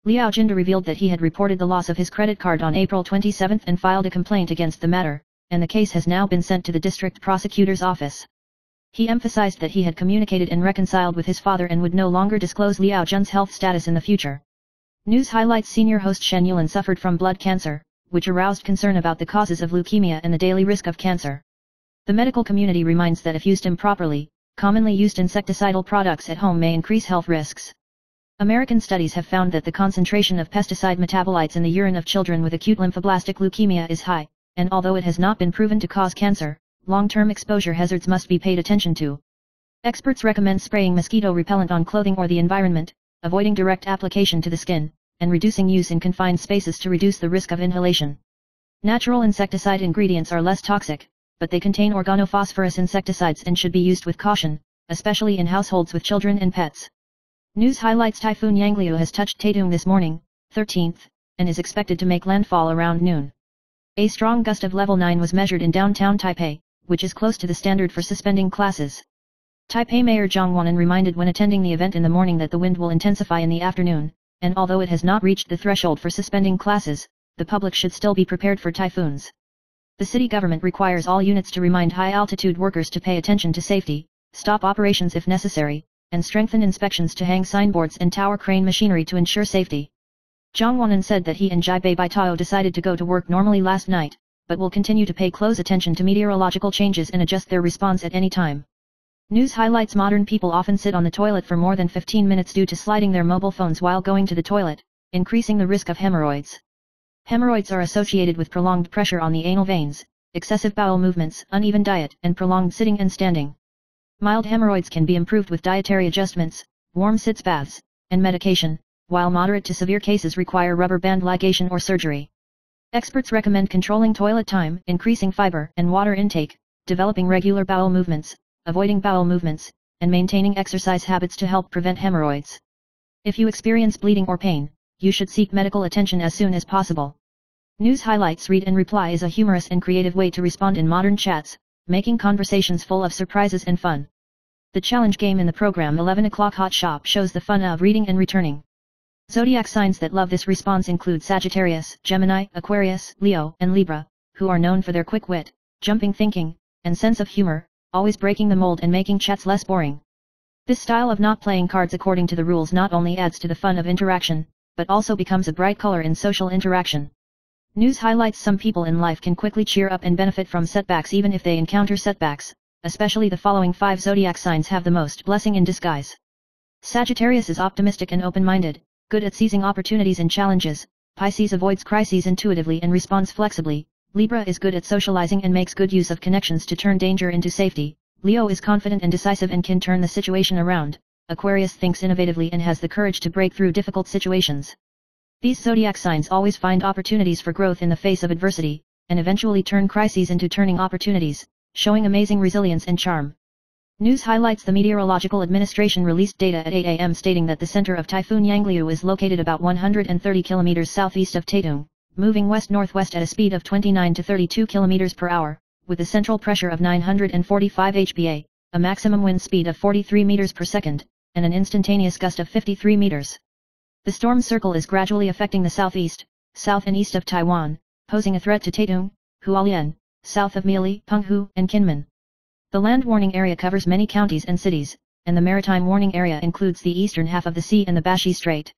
Liao Jinda revealed that he had reported the loss of his credit card on April 27 and filed a complaint against the matter, and the case has now been sent to the district prosecutor's office. He emphasized that he had communicated and reconciled with his father and would no longer disclose Liao Jun's health status in the future. News highlights senior host Shen Yulin suffered from blood cancer, which aroused concern about the causes of leukemia and the daily risk of cancer. The medical community reminds that if used improperly, commonly used insecticidal products at home may increase health risks. American studies have found that the concentration of pesticide metabolites in the urine of children with acute lymphoblastic leukemia is high, and although it has not been proven to cause cancer, long-term exposure hazards must be paid attention to. Experts recommend spraying mosquito repellent on clothing or the environment, avoiding direct application to the skin, and reducing use in confined spaces to reduce the risk of inhalation. Natural insecticide ingredients are less toxic, but they contain organophosphorus insecticides and should be used with caution, especially in households with children and pets. News highlights Typhoon Yangliu has touched Taitung this morning, 13th, and is expected to make landfall around noon. A strong gust of level 9 was measured in downtown Taipei, which is close to the standard for suspending classes. Taipei Mayor Zhang Wanren reminded when attending the event in the morning that the wind will intensify in the afternoon, and although it has not reached the threshold for suspending classes, the public should still be prepared for typhoons. The city government requires all units to remind high-altitude workers to pay attention to safety, stop operations if necessary, and strengthen inspections to hang signboards and tower crane machinery to ensure safety. Zhang Wanren said that he and Jibei Baitao decided to go to work normally last night, but will continue to pay close attention to meteorological changes and adjust their response at any time. News highlights modern people often sit on the toilet for more than 15 minutes due to sliding their mobile phones while going to the toilet, increasing the risk of hemorrhoids. Hemorrhoids are associated with prolonged pressure on the anal veins, excessive bowel movements, uneven diet, and prolonged sitting and standing. Mild hemorrhoids can be improved with dietary adjustments, warm sitz baths, and medication, while moderate to severe cases require rubber band ligation or surgery. Experts recommend controlling toilet time, increasing fiber and water intake, developing regular bowel movements, avoiding bowel movements, and maintaining exercise habits to help prevent hemorrhoids. If you experience bleeding or pain, you should seek medical attention as soon as possible. News highlights read and reply is a humorous and creative way to respond in modern chats, making conversations full of surprises and fun. The challenge game in the program 11 o'clock Hot Shop shows the fun of reading and returning. Zodiac signs that love this response include Sagittarius, Gemini, Aquarius, Leo, and Libra, who are known for their quick wit, jumping thinking, and sense of humor, always breaking the mold and making chats less boring. This style of not playing cards according to the rules not only adds to the fun of interaction, but also becomes a bright color in social interaction. News highlights some people in life can quickly cheer up and benefit from setbacks even if they encounter setbacks, especially the following 5 zodiac signs have the most blessing in disguise. Sagittarius is optimistic and open-minded, good at seizing opportunities and challenges. Pisces avoids crises intuitively and responds flexibly. Libra is good at socializing and makes good use of connections to turn danger into safety. Leo is confident and decisive and can turn the situation around. Aquarius thinks innovatively and has the courage to break through difficult situations. These zodiac signs always find opportunities for growth in the face of adversity, and eventually turn crises into turning opportunities, showing amazing resilience and charm. News highlights the Meteorological Administration released data at 8 a.m. stating that the center of Typhoon Yangliu is located about 130 kilometers southeast of Taitung, moving west-northwest at a speed of 29 to 32 kilometers per hour, with a central pressure of 945 HPA, a maximum wind speed of 43 meters per second, and an instantaneous gust of 53 meters. The storm circle is gradually affecting the southeast, south and east of Taiwan, posing a threat to Taitung, Hualien, south of Miili, Penghu, and Kinmen. The land warning area covers many counties and cities, and the maritime warning area includes the eastern half of the sea and the Bashi Strait.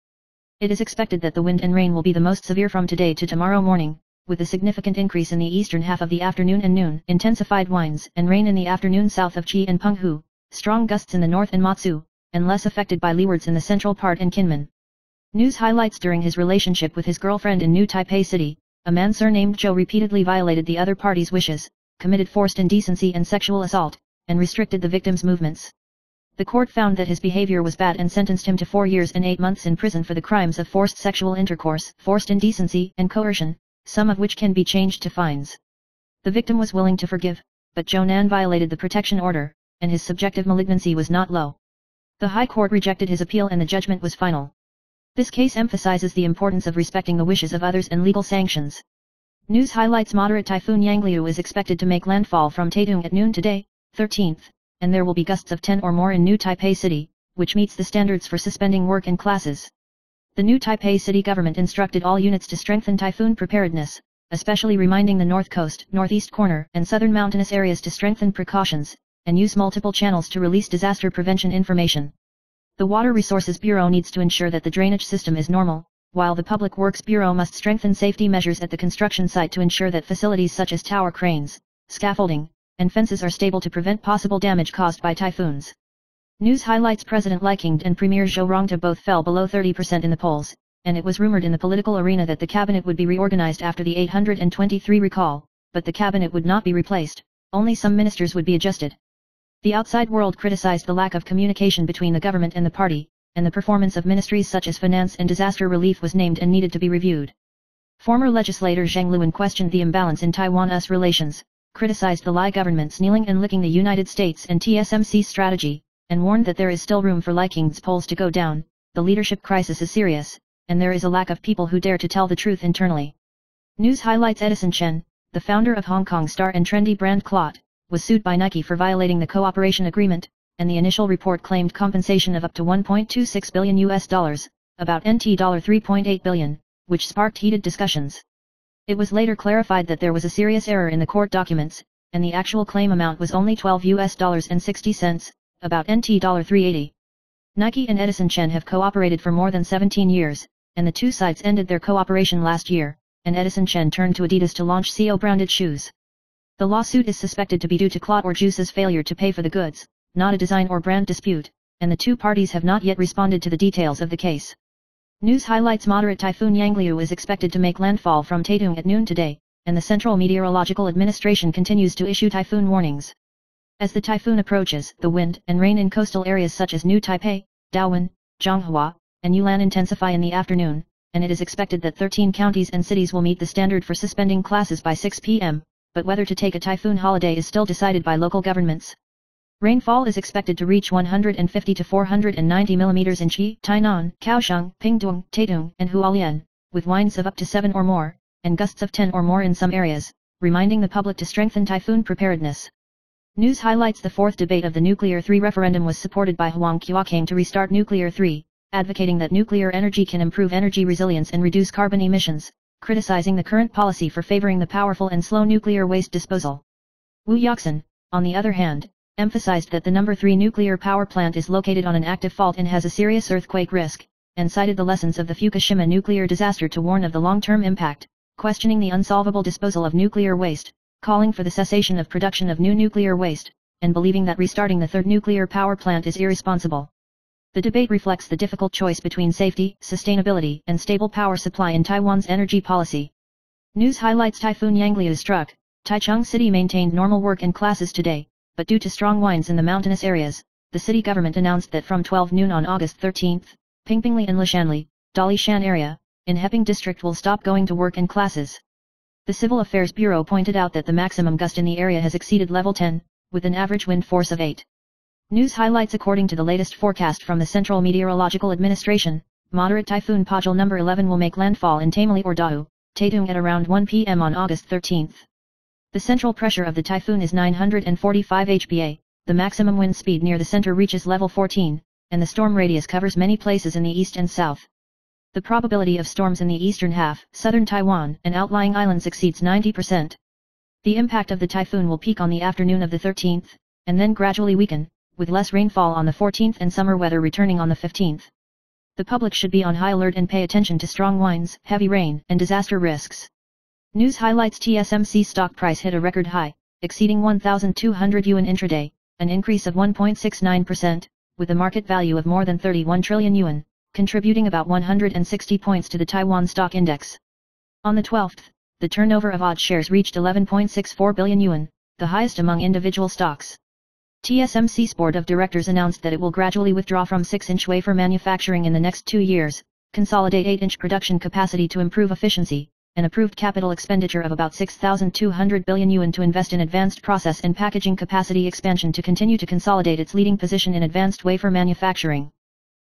It is expected that the wind and rain will be the most severe from today to tomorrow morning, with a significant increase in the eastern half of the afternoon and noon, intensified winds and rain in the afternoon south of Chi and Penghu, strong gusts in the north and Matsu, and less affected by leewards in the central part and Kinmen. News highlights: during his relationship with his girlfriend in New Taipei City, a man surnamed Zhou repeatedly violated the other party's wishes, committed forced indecency and sexual assault, and restricted the victim's movements. The court found that his behavior was bad and sentenced him to 4 years and 8 months in prison for the crimes of forced sexual intercourse, forced indecency, and coercion, some of which can be changed to fines. The victim was willing to forgive, but Zhou Nan violated the protection order, and his subjective malignancy was not low. The High Court rejected his appeal and the judgment was final. This case emphasizes the importance of respecting the wishes of others and legal sanctions. News highlights: moderate typhoon Yangliu is expected to make landfall from Taitung at noon today, 13th, and there will be gusts of 10 or more in New Taipei City, which meets the standards for suspending work and classes. The New Taipei City government instructed all units to strengthen typhoon preparedness, especially reminding the north coast, northeast corner, and southern mountainous areas to strengthen precautions, and use multiple channels to release disaster prevention information. The Water Resources Bureau needs to ensure that the drainage system is normal, while the Public Works Bureau must strengthen safety measures at the construction site to ensure that facilities such as tower cranes, scaffolding, and fences are stable to prevent possible damage caused by typhoons. News highlights: President Li Qiang and Premier Zhou Rongta both fell below 30% in the polls, and it was rumored in the political arena that the cabinet would be reorganized after the 823 recall, but the cabinet would not be replaced, only some ministers would be adjusted. The outside world criticized the lack of communication between the government and the party, and the performance of ministries such as finance and disaster relief was named and needed to be reviewed. Former legislator Zhang Luan questioned the imbalance in Taiwan-US relations, criticized the Lai government's kneeling and licking the United States and TSMC strategy, and warned that there is still room for Li Qiang's polls to go down. The leadership crisis is serious, and there is a lack of people who dare to tell the truth internally. News highlights: Edison Chen, the founder of Hong Kong star and trendy brand Clot, was sued by Nike for violating the cooperation agreement, and the initial report claimed compensation of up to $1.26 billion, about NT $3.8 billion, which sparked heated discussions. It was later clarified that there was a serious error in the court documents, and the actual claim amount was only $12.60, about NT $3.80. Nike and Edison Chen have cooperated for more than 17 years, and the two sides ended their cooperation last year, and Edison Chen turned to Adidas to launch CO-branded shoes. The lawsuit is suspected to be due to Clot or Juice's failure to pay for the goods, not a design or brand dispute, and the two parties have not yet responded to the details of the case. News highlights: moderate typhoon Yangliu is expected to make landfall from Taitung at noon today, and the Central Meteorological Administration continues to issue typhoon warnings. As the typhoon approaches, the wind and rain in coastal areas such as New Taipei, Daowen, Zhonghua, and Yulan intensify in the afternoon, and it is expected that 13 counties and cities will meet the standard for suspending classes by 6 p.m., but whether to take a typhoon holiday is still decided by local governments. Rainfall is expected to reach 150 to 490 mm in Chi, Tainan, Kaohsiung, Pingtung, Taitung, and Hualien, with winds of up to 7 or more, and gusts of 10 or more in some areas, reminding the public to strengthen typhoon preparedness. News highlights: the fourth debate of the Nuclear 3 referendum was supported by Huang Qiuqing to restart Nuclear 3, advocating that nuclear energy can improve energy resilience and reduce carbon emissions, criticizing the current policy for favoring the powerful and slow nuclear waste disposal. Wu Yaxin, on the other hand, emphasized that the No. 3 nuclear power plant is located on an active fault and has a serious earthquake risk, and cited the lessons of the Fukushima nuclear disaster to warn of the long-term impact, questioning the unsolvable disposal of nuclear waste, calling for the cessation of production of new nuclear waste, and believing that restarting the third nuclear power plant is irresponsible. The debate reflects the difficult choice between safety, sustainability, and stable power supply in Taiwan's energy policy. News highlights: Typhoon Yangliu struck, Taichung City maintained normal work and classes today, but due to strong winds in the mountainous areas, the city government announced that from 12 noon on August 13th, Pingpingli and Lishanli, Dalishan area, in Heping district will stop going to work and classes. The Civil Affairs Bureau pointed out that the maximum gust in the area has exceeded level 10, with an average wind force of 8. News highlights: according to the latest forecast from the Central Meteorological Administration, moderate typhoon Pajal No. 11 will make landfall in Tamili or Dau, Taitung at around 1 p.m. on August 13th. The central pressure of the typhoon is 945 hPa, the maximum wind speed near the center reaches level 14, and the storm radius covers many places in the east and south. The probability of storms in the eastern half, southern Taiwan, and outlying islands exceeds 90%. The impact of the typhoon will peak on the afternoon of the 13th, and then gradually weaken, with less rainfall on the 14th and summer weather returning on the 15th. The public should be on high alert and pay attention to strong winds, heavy rain, and disaster risks. News highlights: TSMC stock price hit a record high, exceeding 1,200 yuan intraday, an increase of 1.69%, with a market value of more than 31 trillion yuan, contributing about 160 points to the Taiwan Stock Index. On the 12th, the turnover of odd shares reached 11.64 billion yuan, the highest among individual stocks. TSMC's board of directors announced that it will gradually withdraw from 6-inch wafer manufacturing in the next 2 years, consolidate 8-inch production capacity to improve efficiency, and approved capital expenditure of about 6,200 billion yuan to invest in advanced process and packaging capacity expansion to continue to consolidate its leading position in advanced wafer manufacturing.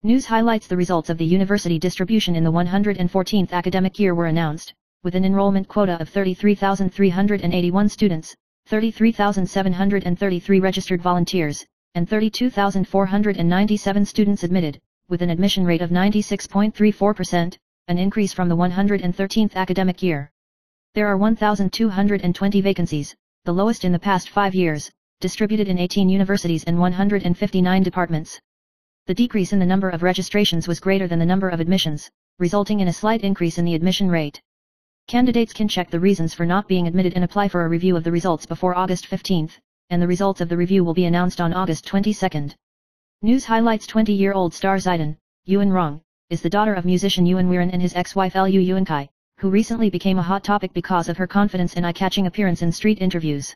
News highlights: the results of the university distribution in the 114th academic year were announced, with an enrollment quota of 33,381 students, 33,733 registered volunteers, and 32,497 students admitted, with an admission rate of 96.34%, an increase from the 113th academic year. There are 1,220 vacancies, the lowest in the past 5 years, distributed in 18 universities and 159 departments. The decrease in the number of registrations was greater than the number of admissions, resulting in a slight increase in the admission rate. Candidates can check the reasons for not being admitted and apply for a review of the results before August 15, and the results of the review will be announced on August 22. News highlights: 20-year-old star Zidane, Yuan Rong, is the daughter of musician Yuan Weiren and his ex-wife Liu Yuankai, who recently became a hot topic because of her confidence and eye-catching appearance in street interviews.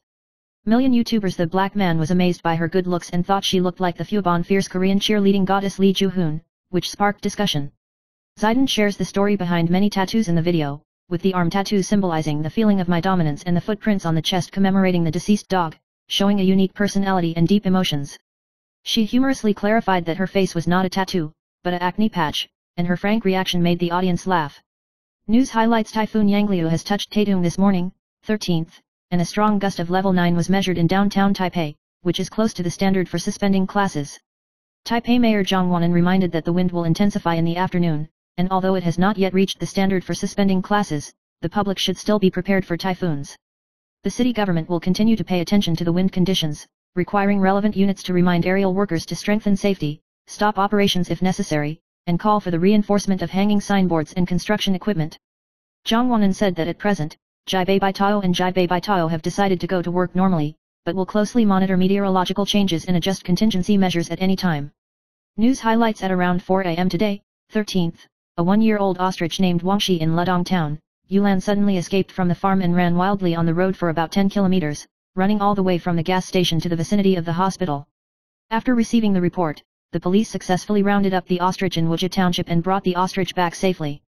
Million YouTubers. The black man was amazed by her good looks and thought she looked like the Fubon fierce Korean cheerleading goddess Lee Joo-hoon, which sparked discussion. Zidane shares the story behind many tattoos in the video, with the arm tattoo symbolizing the feeling of my dominance and the footprints on the chest commemorating the deceased dog, showing a unique personality and deep emotions. She humorously clarified that her face was not a tattoo, but a acne patch, and her frank reaction made the audience laugh. News highlights: Typhoon Yangliu has touched Taitung this morning, 13th, and a strong gust of level 9 was measured in downtown Taipei, which is close to the standard for suspending classes. Taipei Mayor Zhang Wanren reminded that the wind will intensify in the afternoon, and although it has not yet reached the standard for suspending classes, the public should still be prepared for typhoons. The city government will continue to pay attention to the wind conditions, requiring relevant units to remind aerial workers to strengthen safety, stop operations if necessary, and call for the reinforcement of hanging signboards and construction equipment. Zhang Wanren said that at present, Jibei Baitao and Jibei Baitao have decided to go to work normally, but will closely monitor meteorological changes and adjust contingency measures at any time. News highlights: at around 4 a.m. today, 13th, a 1-year-old ostrich named Wangxi in Ludong Town, Yunnan suddenly escaped from the farm and ran wildly on the road for about 10 kilometers, running all the way from the gas station to the vicinity of the hospital. After receiving the report, the police successfully rounded up the ostrich in Wujia Township and brought the ostrich back safely.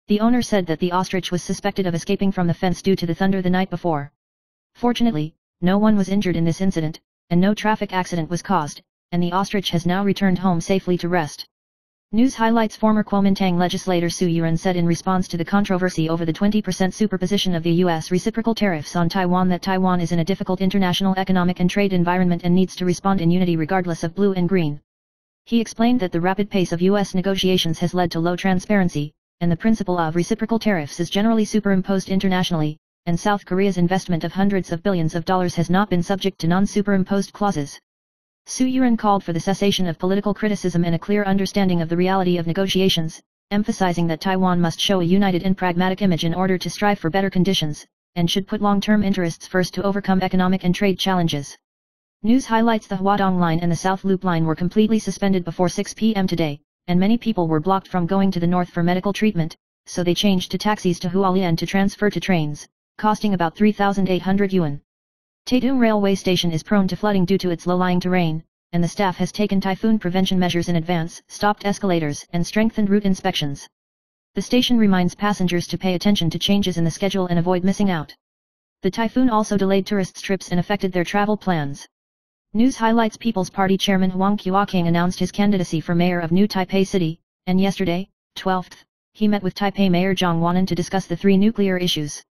The owner said that the ostrich was suspected of escaping from the fence due to the thunder the night before. Fortunately, no one was injured in this incident, and no traffic accident was caused, and the ostrich has now returned home safely to rest. News highlights: former Kuomintang legislator Su Yuran said in response to the controversy over the 20% superposition of the U.S. reciprocal tariffs on Taiwan that Taiwan is in a difficult international economic and trade environment and needs to respond in unity regardless of blue and green. He explained that the rapid pace of U.S. negotiations has led to low transparency, and the principle of reciprocal tariffs is generally superimposed internationally, and South Korea's investment of hundreds of billions of dollars has not been subject to non-superimposed clauses. Su Yuran called for the cessation of political criticism and a clear understanding of the reality of negotiations, emphasizing that Taiwan must show a united and pragmatic image in order to strive for better conditions, and should put long-term interests first to overcome economic and trade challenges. News highlights: the Huadong Line and the South Loop Line were completely suspended before 6 p.m. today, and many people were blocked from going to the north for medical treatment, so they changed to taxis to Hualien to transfer to trains, costing about 3,800 yuan. Taitung Railway Station is prone to flooding due to its low-lying terrain, and the staff has taken typhoon prevention measures in advance, stopped escalators, and strengthened route inspections. The station reminds passengers to pay attention to changes in the schedule and avoid missing out. The typhoon also delayed tourists' trips and affected their travel plans. News highlights: People's Party Chairman Huang Qiuaqing announced his candidacy for mayor of New Taipei City, and yesterday, 12th, he met with Taipei Mayor Zhang Wanren to discuss the 3 nuclear issues.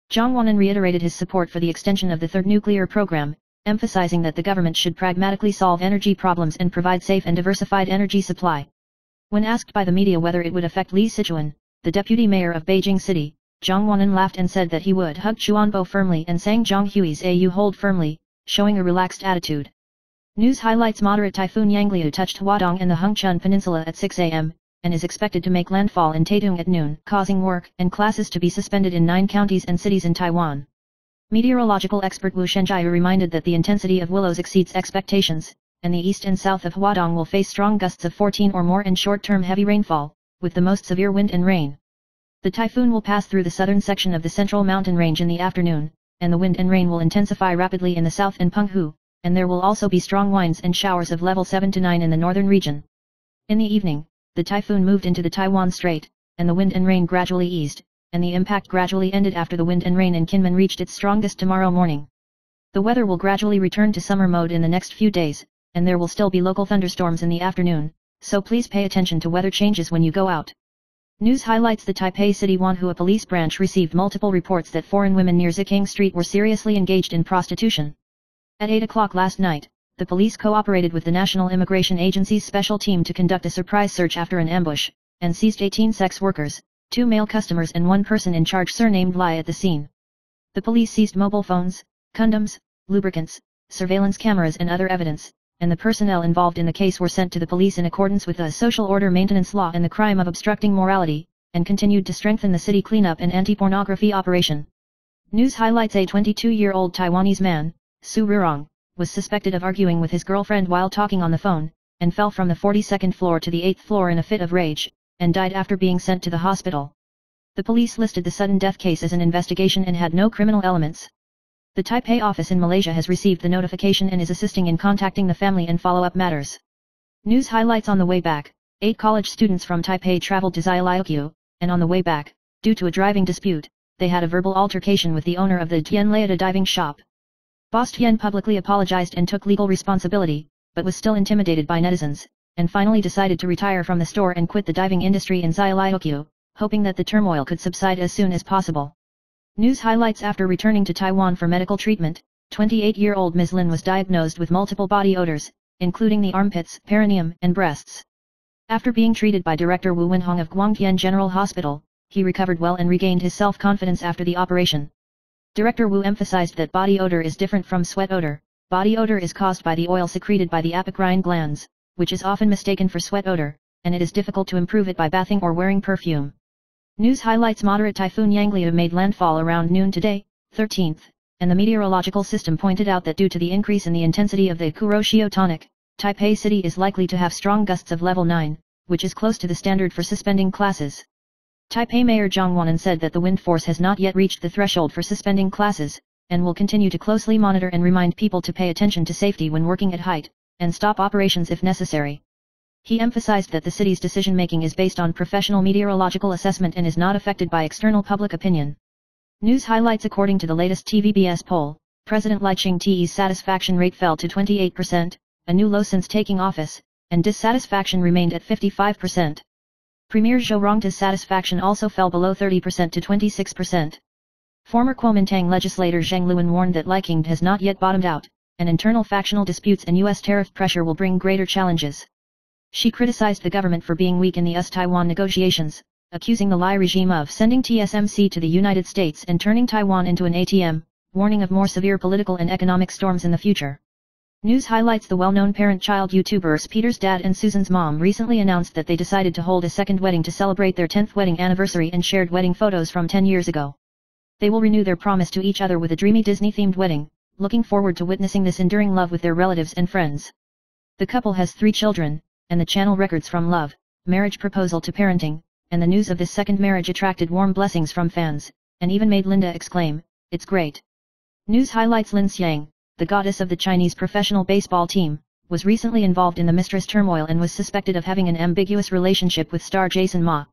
Zhang Wanren reiterated his support for the extension of the 3rd nuclear program, emphasizing that the government should pragmatically solve energy problems and provide safe and diversified energy supply. When asked by the media whether it would affect Li Sichuan, the deputy mayor of Beijing City, Zhang Wanren laughed and said that he would hug Chuanbo firmly and sang Zhang Hui's "You hold firmly," showing a relaxed attitude. News highlights: moderate typhoon Yangliu touched Huadong and the Hengchun Peninsula at 6 a.m., and is expected to make landfall in Taitung at noon, causing work and classes to be suspended in 9 counties and cities in Taiwan. Meteorological expert Wu Shenjiu reminded that the intensity of willows exceeds expectations, and the east and south of Huadong will face strong gusts of 14 or more and short-term heavy rainfall, with the most severe wind and rain. The typhoon will pass through the southern section of the central mountain range in the afternoon, and the wind and rain will intensify rapidly in the south and Penghu, and there will also be strong winds and showers of level 7 to 9 in the northern region. In the evening, the typhoon moved into the Taiwan Strait, and the wind and rain gradually eased, and the impact gradually ended after the wind and rain in Kinmen reached its strongest tomorrow morning. The weather will gradually return to summer mode in the next few days, and there will still be local thunderstorms in the afternoon, so please pay attention to weather changes when you go out. News highlights: the Taipei City Wanhua Police Branch received multiple reports that foreign women near Ziking Street were seriously engaged in prostitution. At 8 o'clock last night, the police cooperated with the National Immigration Agency's special team to conduct a surprise search after an ambush, and seized 18 sex workers, 2 male customers and 1 person in charge surnamed Lai at the scene. The police seized mobile phones, condoms, lubricants, surveillance cameras and other evidence, and the personnel involved in the case were sent to the police in accordance with the Social Order Maintenance Law and the crime of obstructing morality, and continued to strengthen the city cleanup and anti-pornography operation. News highlights: a 22-year-old Taiwanese man, Su Rurong, was suspected of arguing with his girlfriend while talking on the phone, and fell from the 42nd floor to the 8th floor in a fit of rage, and died after being sent to the hospital. The police listed the sudden death case as an investigation and had no criminal elements. The Taipei office in Malaysia has received the notification and is assisting in contacting the family and follow-up matters. News highlights: on the way back, 8 college students from Taipei traveled to Xiaoliukyu, and on the way back, due to a driving dispute, they had a verbal altercation with the owner of the Tianleada diving shop. Boss Tian publicly apologized and took legal responsibility, but was still intimidated by netizens, and finally decided to retire from the store and quit the diving industry in Xiaoliukyu, hoping that the turmoil could subside as soon as possible. News highlights: after returning to Taiwan for medical treatment, 28-year-old Ms. Lin was diagnosed with multiple body odors, including the armpits, perineum, and breasts. After being treated by Director Wu Wenhong of Guangtian General Hospital, he recovered well and regained his self-confidence after the operation. Director Wu emphasized that body odor is different from sweat odor. Body odor is caused by the oil secreted by the apocrine glands, which is often mistaken for sweat odor, and it is difficult to improve it by bathing or wearing perfume. News highlights: moderate typhoon Yangliu made landfall around noon today, 13th, and the meteorological system pointed out that due to the increase in the intensity of the Kuroshio tonic, Taipei City is likely to have strong gusts of level 9, which is close to the standard for suspending classes. Taipei Mayor Zhang Wanan said that the wind force has not yet reached the threshold for suspending classes, and will continue to closely monitor and remind people to pay attention to safety when working at height, and stop operations if necessary. He emphasized that the city's decision-making is based on professional meteorological assessment and is not affected by external public opinion. News highlights: according to the latest TVBS poll, President Lai Ching-te's satisfaction rate fell to 28%, a new low since taking office, and dissatisfaction remained at 55%. Premier Zhou Rongta's satisfaction also fell below 30% to 26%. Former Kuomintang legislator Zhang Luan warned that Lai Ching has not yet bottomed out, and internal factional disputes and U.S. tariff pressure will bring greater challenges. She criticized the government for being weak in the US-Taiwan negotiations, accusing the Lai regime of sending TSMC to the United States and turning Taiwan into an ATM, warning of more severe political and economic storms in the future. News highlights: the well-known parent-child YouTubers Peter's dad and Susan's mom recently announced that they decided to hold a second wedding to celebrate their 10th wedding anniversary and shared wedding photos from 10 years ago. They will renew their promise to each other with a dreamy Disney-themed wedding, looking forward to witnessing this enduring love with their relatives and friends. The couple has 3 children, and the channel records from love, marriage proposal to parenting, and the news of this second marriage attracted warm blessings from fans, and even made Linda exclaim, "It's great." News highlights: Lin Xiang, the goddess of the Chinese professional baseball team, was recently involved in the mistress turmoil and was suspected of having an ambiguous relationship with star Jason Ma.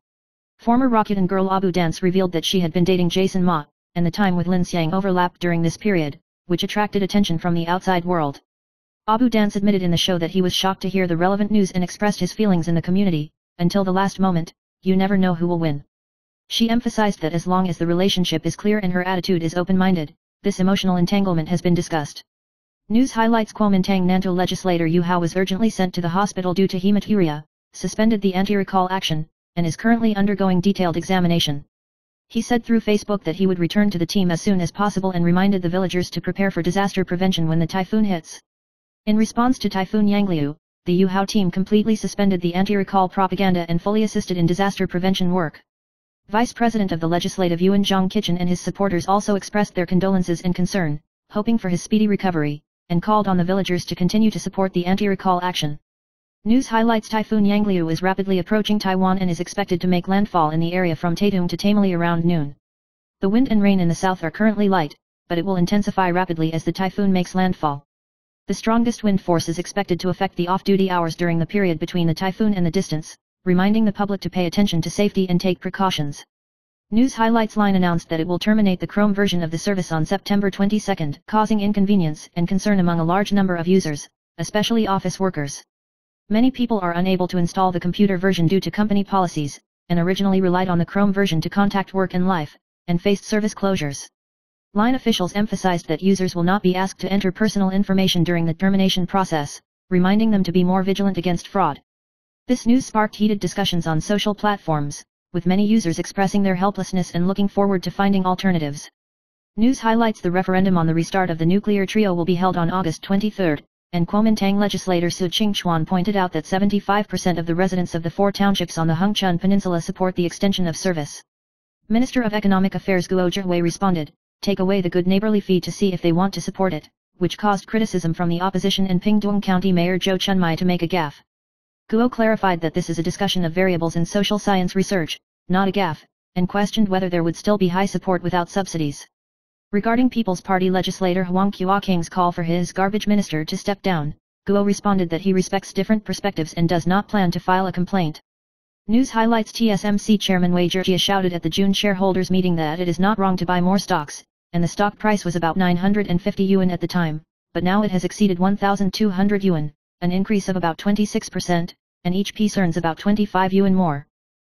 Former Rakuten girl Abu Dance revealed that she had been dating Jason Ma, and the time with Lin Xiang overlapped during this period, which attracted attention from the outside world. Abu Dance admitted in the show that he was shocked to hear the relevant news and expressed his feelings in the community, "Until the last moment, you never know who will win." She emphasized that as long as the relationship is clear and her attitude is open-minded, this emotional entanglement has been discussed. News highlights: Kuomintang Nantou legislator Yu Hao was urgently sent to the hospital due to hematuria, suspended the anti-recall action, and is currently undergoing detailed examination. He said through Facebook that he would return to the team as soon as possible and reminded the villagers to prepare for disaster prevention when the typhoon hits. In response to Typhoon Yangliu, the Yuhao team completely suspended the anti-recall propaganda and fully assisted in disaster prevention work. Vice President of the Legislative Yuan Zhongqichen and his supporters also expressed their condolences and concern, hoping for his speedy recovery, and called on the villagers to continue to support the anti-recall action. News highlights: Typhoon Yangliu is rapidly approaching Taiwan and is expected to make landfall in the area from Taitung to Tamili around noon. The wind and rain in the south are currently light, but it will intensify rapidly as the typhoon makes landfall. The strongest wind force is expected to affect the off-duty hours during the period between the typhoon and the distance, reminding the public to pay attention to safety and take precautions. News highlights: Line announced that it will terminate the Chrome version of the service on September 22, causing inconvenience and concern among a large number of users, especially office workers. Many people are unable to install the computer version due to company policies, and originally relied on the Chrome version to contact work and life, and faced service closures. Line officials emphasized that users will not be asked to enter personal information during the termination process, reminding them to be more vigilant against fraud. This news sparked heated discussions on social platforms, with many users expressing their helplessness and looking forward to finding alternatives. News highlights: the referendum on the restart of the nuclear trio will be held on August 23, and Kuomintang legislator Su Qingchuan pointed out that 75% of the residents of the 4 townships on the Hengchun Peninsula support the extension of service. Minister of Economic Affairs Guo Zhihui responded, "Take away the good neighborly fee to see if they want to support it," which caused criticism from the opposition and Pingtung County Mayor Zhou Chunmai to make a gaffe. Guo clarified that this is a discussion of variables in social science research, not a gaffe, and questioned whether there would still be high support without subsidies. Regarding People's Party legislator Huang Qiuking's call for his garbage minister to step down, Guo responded that he respects different perspectives and does not plan to file a complaint. News highlights: TSMC Chairman Wei Zhijia shouted at the June shareholders meeting that it is not wrong to buy more stocks, and the stock price was about 950 yuan at the time, but now it has exceeded 1,200 yuan, an increase of about 26%, and each piece earns about 25 yuan more.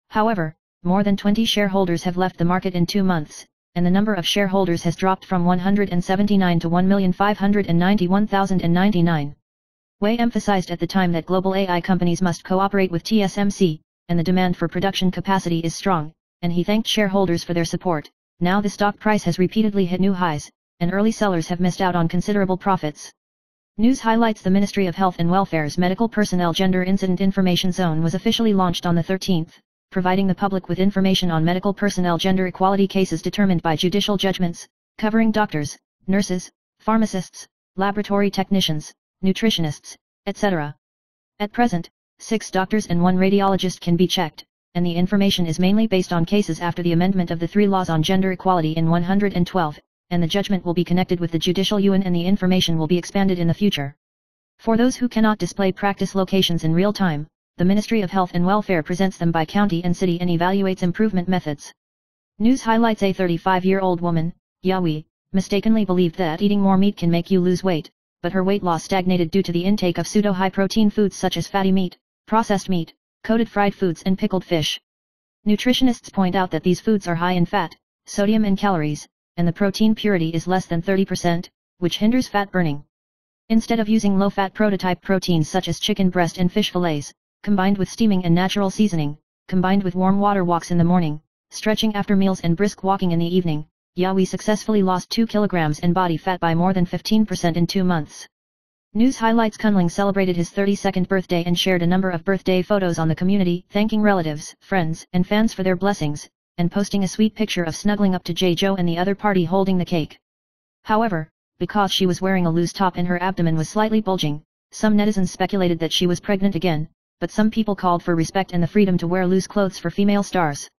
However, more than 20 shareholders have left the market in 2 months, and the number of shareholders has dropped from 179 to 1,591,099. Wei emphasized at the time that global AI companies must cooperate with TSMC, and the demand for production capacity is strong, and he thanked shareholders for their support. Now the stock price has repeatedly hit new highs, and early sellers have missed out on considerable profits. News highlights: the Ministry of Health and Welfare's Medical Personnel Gender Incident Information Zone was officially launched on the 13th, providing the public with information on medical personnel gender equality cases determined by judicial judgments, covering doctors, nurses, pharmacists, laboratory technicians, nutritionists, etc. At present, 6 doctors and 1 radiologist can be checked, and the information is mainly based on cases after the amendment of the 3 laws on gender equality in 112, and the judgment will be connected with the judicial yuan and the information will be expanded in the future. For those who cannot display practice locations in real time, the Ministry of Health and Welfare presents them by county and city and evaluates improvement methods. News highlights: a 35-year-old woman, Yawi, mistakenly believed that eating more meat can make you lose weight, but her weight loss stagnated due to the intake of pseudo-high protein foods such as fatty meat, processed meat, coated fried foods and pickled fish. Nutritionists point out that these foods are high in fat, sodium and calories, and the protein purity is less than 30%, which hinders fat burning. Instead of using low-fat prototype proteins such as chicken breast and fish fillets, combined with steaming and natural seasoning, combined with warm water walks in the morning, stretching after meals and brisk walking in the evening, Yawi successfully lost 2 kilograms in body fat by more than 15% in 2 months. News highlights: Kunling celebrated his 32nd birthday and shared a number of birthday photos on the community, thanking relatives, friends, and fans for their blessings, and posting a sweet picture of snuggling up to Zhou and the other party holding the cake. However, because she was wearing a loose top and her abdomen was slightly bulging, some netizens speculated that she was pregnant again, but some people called for respect and the freedom to wear loose clothes for female stars.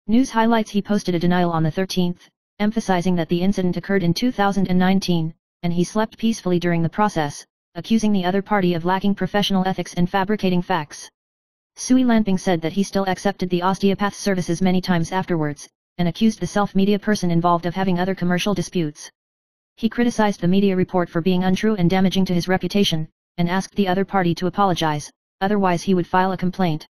News highlights: he posted a denial on the 13th, emphasizing that the incident occurred in 2019, and he slept peacefully during the process, accusing the other party of lacking professional ethics and fabricating facts. Sui Lanping said that he still accepted the osteopath's services many times afterwards, and accused the self-media person involved of having other commercial disputes. He criticized the media report for being untrue and damaging to his reputation, and asked the other party to apologize, otherwise he would file a complaint.